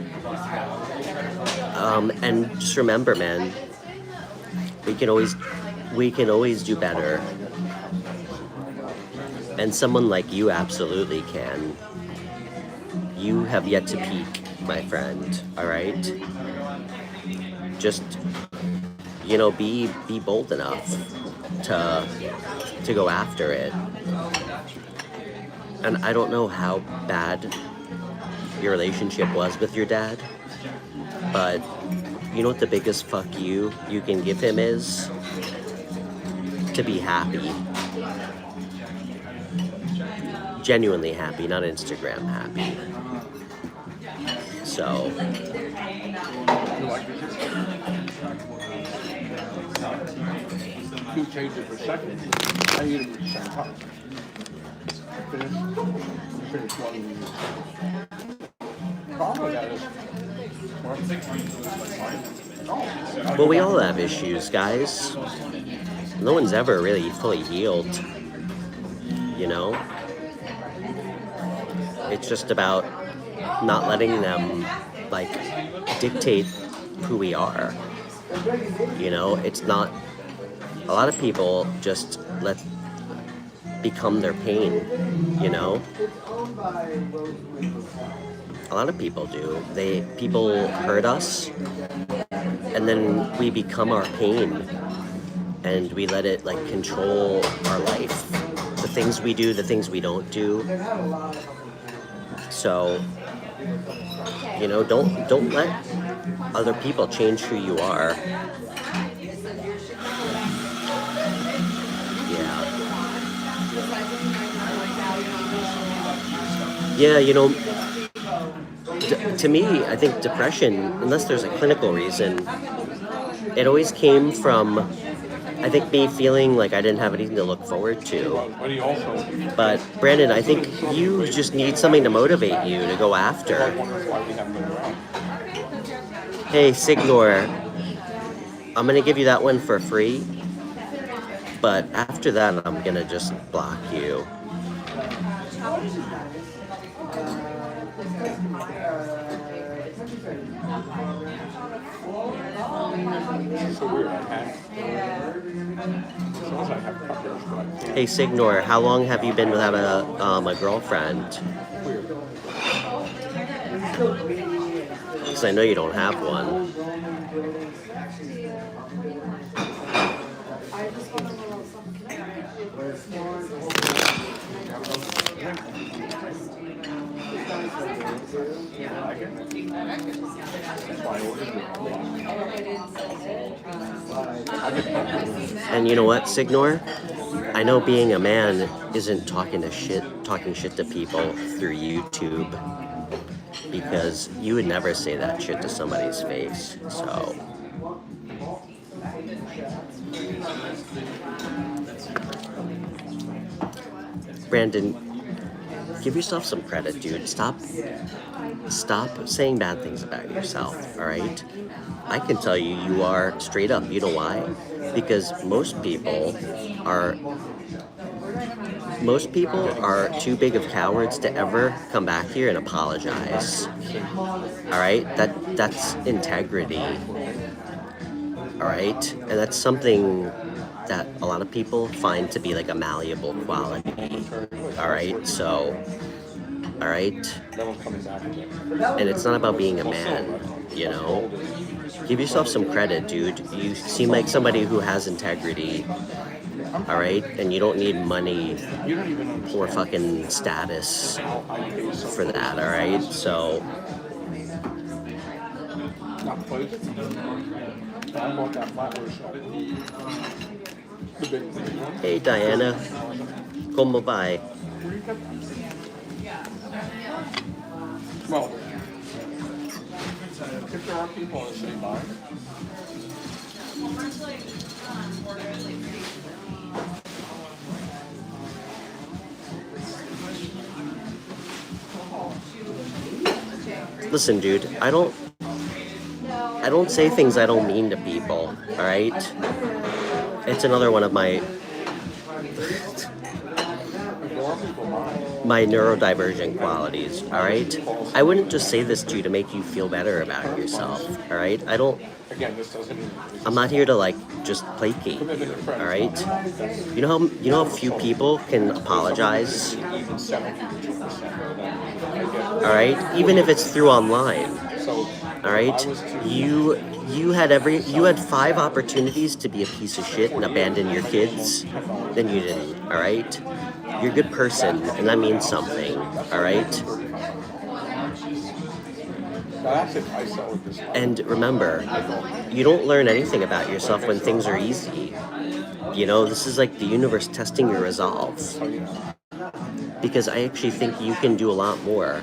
and just remember, man, we can always do better. And someone like you absolutely can. You have yet to peak, my friend, all right? Just, you know, be bold enough to go after it. And I don't know how bad your relationship was with your dad, but you know what the biggest fuck you can give him is? To be happy. Genuinely happy, not Instagram happy. So. Two changes per second. I need it at the same time. Finish one. Problem with that is, Well, we all have issues, guys. No one's ever really fully healed, you know? It's just about not letting them, like, dictate who we are. You know, it's not... A lot of people just become their pain, you know? A lot of people do. People hurt us, and then we become our pain, and we let it, like, control our life. The things we do, the things we don't do. So, you know, don't let other people change who you are. Yeah, you know, to me, I think depression, unless there's a clinical reason, it always came from, I think, me feeling like I didn't have anything to look forward to. But, Brandon, I think you just need something to motivate you to go after. Hey, Signor, I'm going to give you that one for free. But after that, I'm going to just block you. So weird. I had. Sometimes I have couples, but I can't. Hey, Signor, how long have you been without a girlfriend? Weird. Because I know you don't have one. And you know what, Signor? I know being a man isn't talking shit to people through YouTube, because you would never say that shit to somebody's face. So Brandon, give yourself some credit, dude. Stop saying bad things about yourself, all right? I can tell you, you are straight up. You know why? Because most people are too big of cowards to ever come back here and apologize. All right? That's integrity. All right? And that's something that a lot of people find to be like a malleable quality. All right? So, all right? And it's not about being a man, you know? Give yourself some credit, dude. You seem like somebody who has integrity. All right? And you don't need money or fucking status for that, all right? So hey, Diana. Como vai? Well, if there are people in the city buying, listen, dude, I don't say things I don't mean to people, all right? It's another one of my neurodivergent qualities, all right? I wouldn't just say this to you to make you feel better about yourself, all right? I'm not here to like just placate you, all right? You know how few people can apologize, all right? Even if it's through online, all right? You had 5 opportunities to be a piece of shit and abandon your kids, then you didn't, all right? You're a good person, and that means something, all right? And remember, you don't learn anything about yourself when things are easy. You know, this is like the universe testing your resolve. Because I actually think you can do a lot more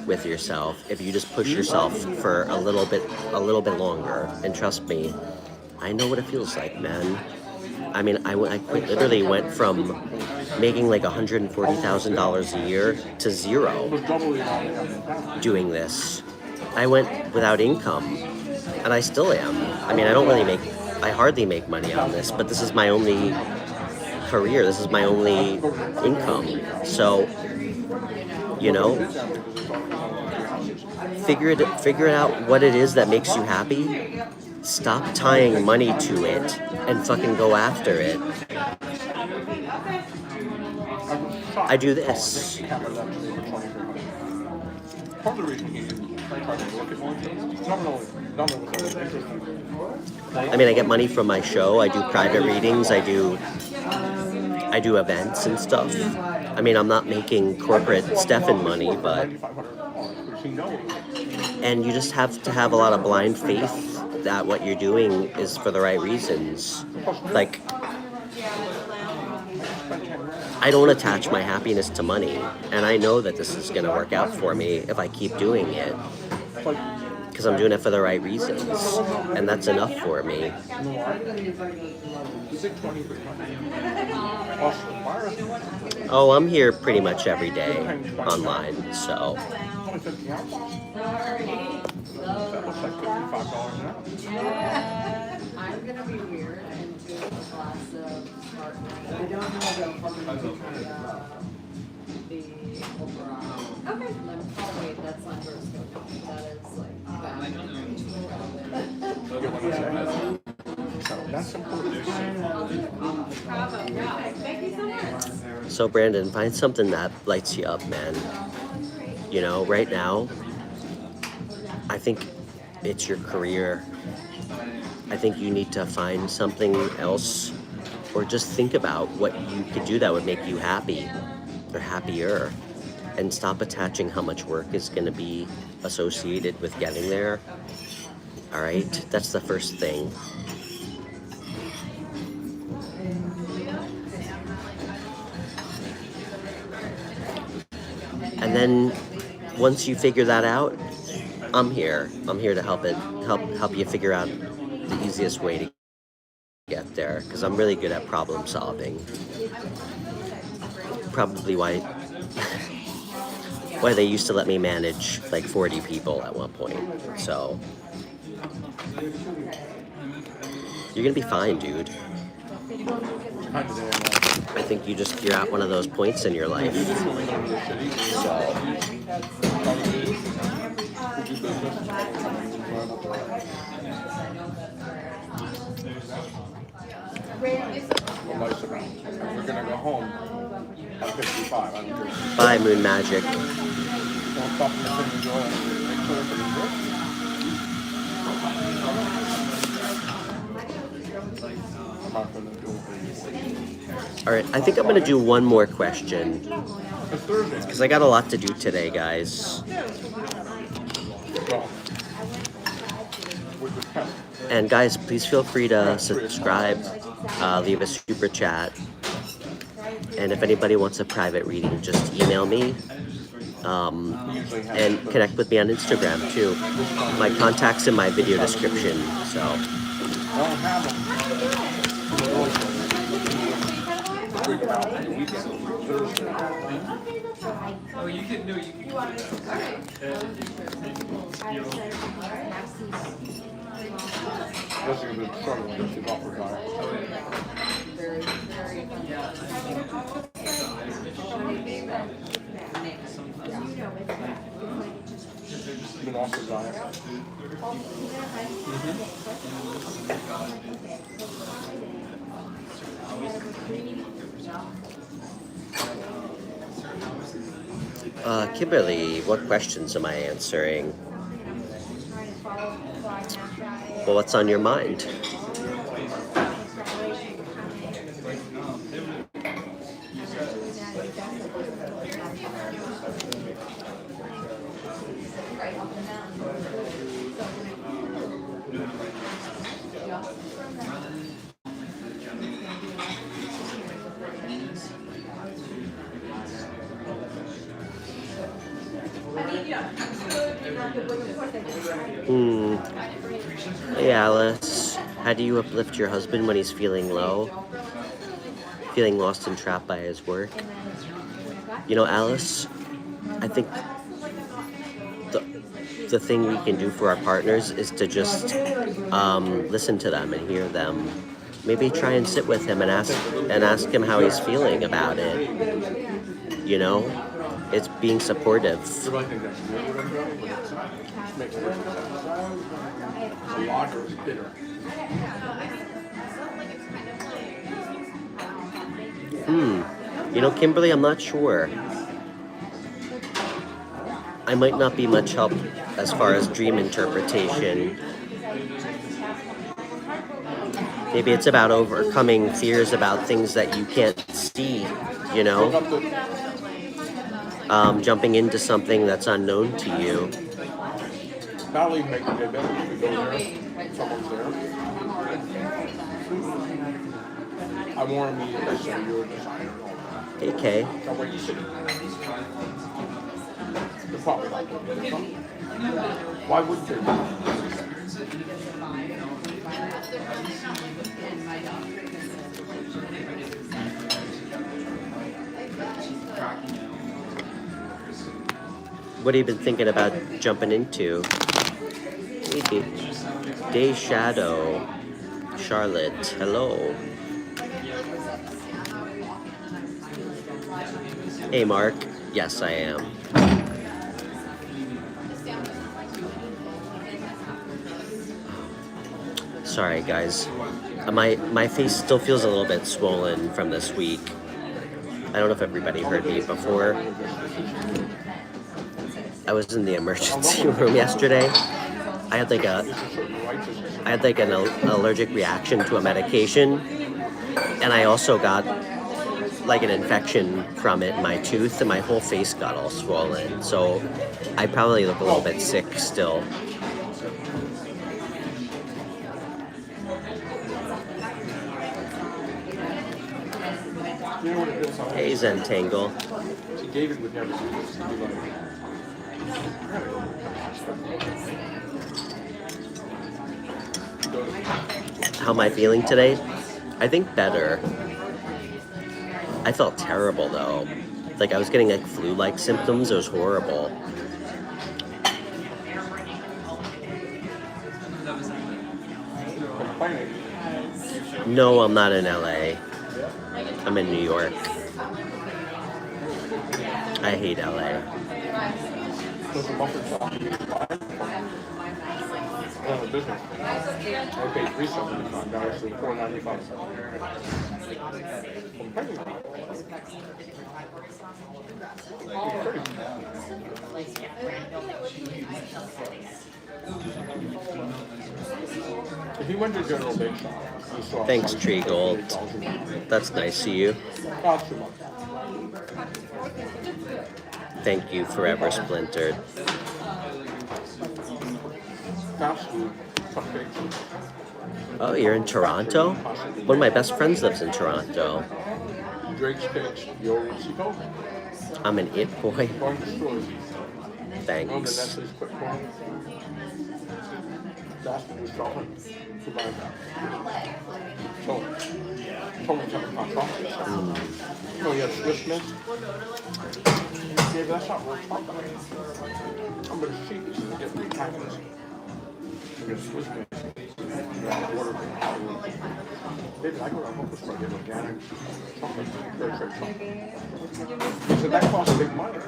with yourself if you just push yourself for a little bit longer. And trust me, I know what it feels like, man. I mean, I literally went from making like $140,000 a year to zero doing this. I went without income, and I still am. I mean, I hardly make money on this, but this is my only career. This is my only income. So, you know, figure it out what it is that makes you happy. Stop tying money to it and fucking go after it. I do this. I mean, I get money from my show. I do private readings. I do events and stuff. I mean, I'm not making corporate Stefan money, but... And you just have to have a lot of blind faith that what you're doing is for the right reasons. Like, I don't attach my happiness to money, and I know that this is going to work out for me if I keep doing it, because I'm doing it for the right reasons, and that's enough for me. Oh, I'm here pretty much every day online, so... That looks like $55 an hour. I'm gonna be weird and do a class of smart money. I don't know about the Okay. Oh wait, that's not horoscope. That is like You get what I'm saying? So that's important. Bravo. Yeah. Thank you so much. So Brandon, find something that lights you up, man. You know, right now, I think it's your career. I think you need to find something else, or just think about what you could do that would make you happy or happier, and stop attaching how much work is going to be associated with getting there. All right, that's the first thing. And then once you figure that out, I'm here. I'm here to help you figure out the easiest way to get there, because I'm really good at problem solving. Probably why why they used to let me manage like 40 people at one point. So you're gonna be fine, dude. Kind of there. I think you're at one of those points in your life. So We're gonna go home at 55. I'm good. bye, Moon Magic. Don't stop and enjoy it. Make sure everything's good. I'm not gonna do it. All right, I think I'm gonna do one more question, It's Thursday. because I got a lot to do today, guys. Well, we're good. And guys, please feel free to subscribe, leave a super chat, and if anybody wants a private reading, just email me, and connect with me on Instagram too. My contact's in my video description, so. I don't have them. Freak out on the weekend. Thursday. Oh, you can do it. You can. Jessica's been struggling. She's off her diet. very, very. She's been off her diet. Kimberly, what questions am I answering? Well, what's on your mind? Hey Alice, how do you uplift your husband when he's feeling low? Feeling lost and trapped by his work? You know, Alice, I think the thing we can do for our partners is to just listen to them and hear them. Maybe try and sit with him and ask him how he's feeling about it. You know, it's being supportive. Makes perfect sense. A lager is bitter. You know, Kimberly, I'm not sure. I might not be much help as far as dream interpretation. Maybe it's about overcoming fears about things that you can't see, you know? Jumping into something that's unknown to you. Not only make the day better, you can go there, someone's there. I want to meet you, so you're a designer. Hey, Kay. That way you see. They're probably not going to do something. Why wouldn't they? What have you been thinking about jumping into? Maybe. Day Shadow. Charlotte, hello. Hey, Mark. Yes, I am. Sorry, guys. My face still feels a little bit swollen from this week. I don't know if everybody heard me before. I was in the emergency room yesterday. I had like an allergic reaction to a medication, and I also got like an infection from it in my tooth, and my whole face got all swollen. So I probably look a little bit sick still. You know what it is? Hey, Zentangle. See, David would never do this. He'd be like, How am I feeling today? I think better. I felt terrible though. Like I was getting like flu-like symptoms. It was horrible. complaining. No, I'm not in LA. I'm in New York. I hate LA. There's a bumper shop you can buy from business. I paid $375 for $4.95. Complaining. If you went to General Bake Shop, you saw Thanks, Tree Gold. That's nice of you. cost you money. Thank you, Forever Splintered. Fast food, cupcakes. Oh, you're in Toronto? One of my best friends lives in Toronto. Drake's Cakes, yogurts, you go. I'm an it boy. Going to stores. Thanks. Nestle's quick corn. That's what we're shopping to buy that. So, told me something about chocolate. Oh, yeah, Swiss Miss. Yeah, that's not worth chocolate. I'm going to see this and get three packets. I get Swiss Miss. Water. David, I go to a local store, get organic chocolate, very chocolate. He said, that costs big money.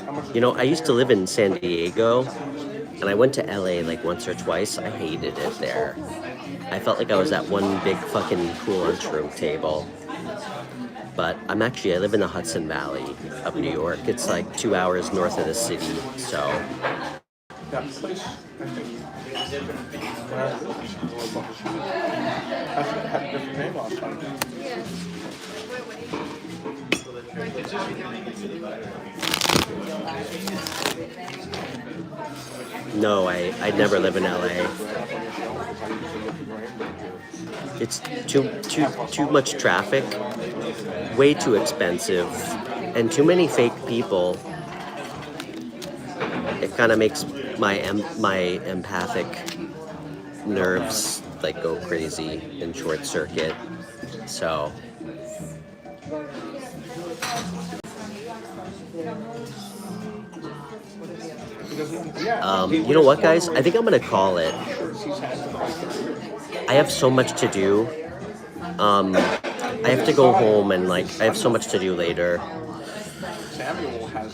How much is You know, I used to live in San Diego, and I went to LA like once or twice. I hated it there. I felt like I was at one big fucking cool lunchroom table. But I live in the Hudson Valley of New York. It's like 2 hours north of the city, so. that place? I think. Had a different name last time. No, I'd never live in LA. It's too much traffic, way too expensive, and too many fake people. It kind of makes my empathic nerves like go crazy and short circuit. So you know what, guys? I think I'm gonna call it. I have so much to do. I have to go home and I have so much to do later. Samuel has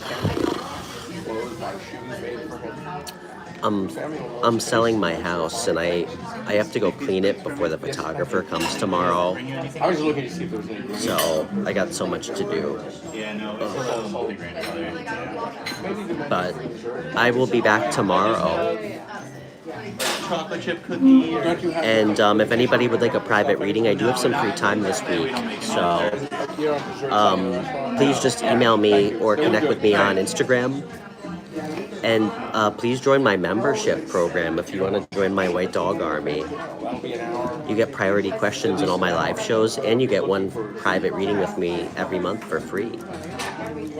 clothes by shoes made for him. I'm selling my house and I have to go clean it before the photographer comes tomorrow. I was looking to see if there was any. So I got so much to do. But I will be back tomorrow. Chocolate chip cookie. And if anybody would like a private reading, I do have some free time this week. So please just email me or connect with me on Instagram. And please join my membership program if you want to join my White Dog Army. You get priority questions in all my live shows, and you get one private reading with me every month for free.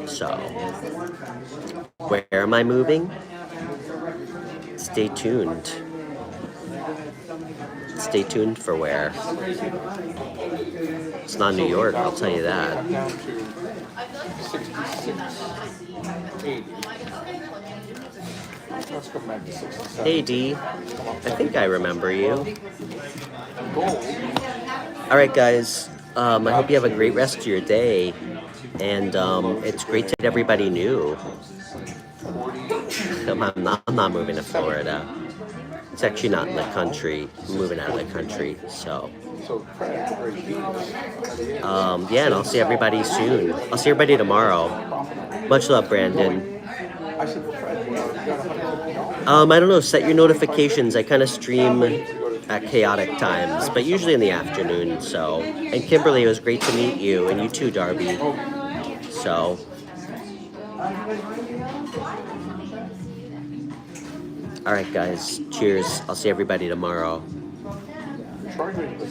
So, where am I moving? Stay tuned. Stay tuned for where. It's not New York, I'll tell you that. Down to 66, 80. Let's go back to 67. Hey D, I think I remember you. Gold. Alright guys, I hope you have a great rest of your day. And it's great that everybody knew. I'm not moving to Florida. It's actually not in the country. I'm moving out of the country, so. So Fred, or Venus, Yeah, and I'll see everybody soon. I'll see everybody tomorrow. Much love, Brandon. I said, well, Fred, you got $150. I don't know, set your notifications. I kind of stream at chaotic times, but usually in the afternoon, so. And Kimberly, it was great to meet you, and you too, Darby. So. All right, guys. Cheers. I'll see everybody tomorrow. Charging the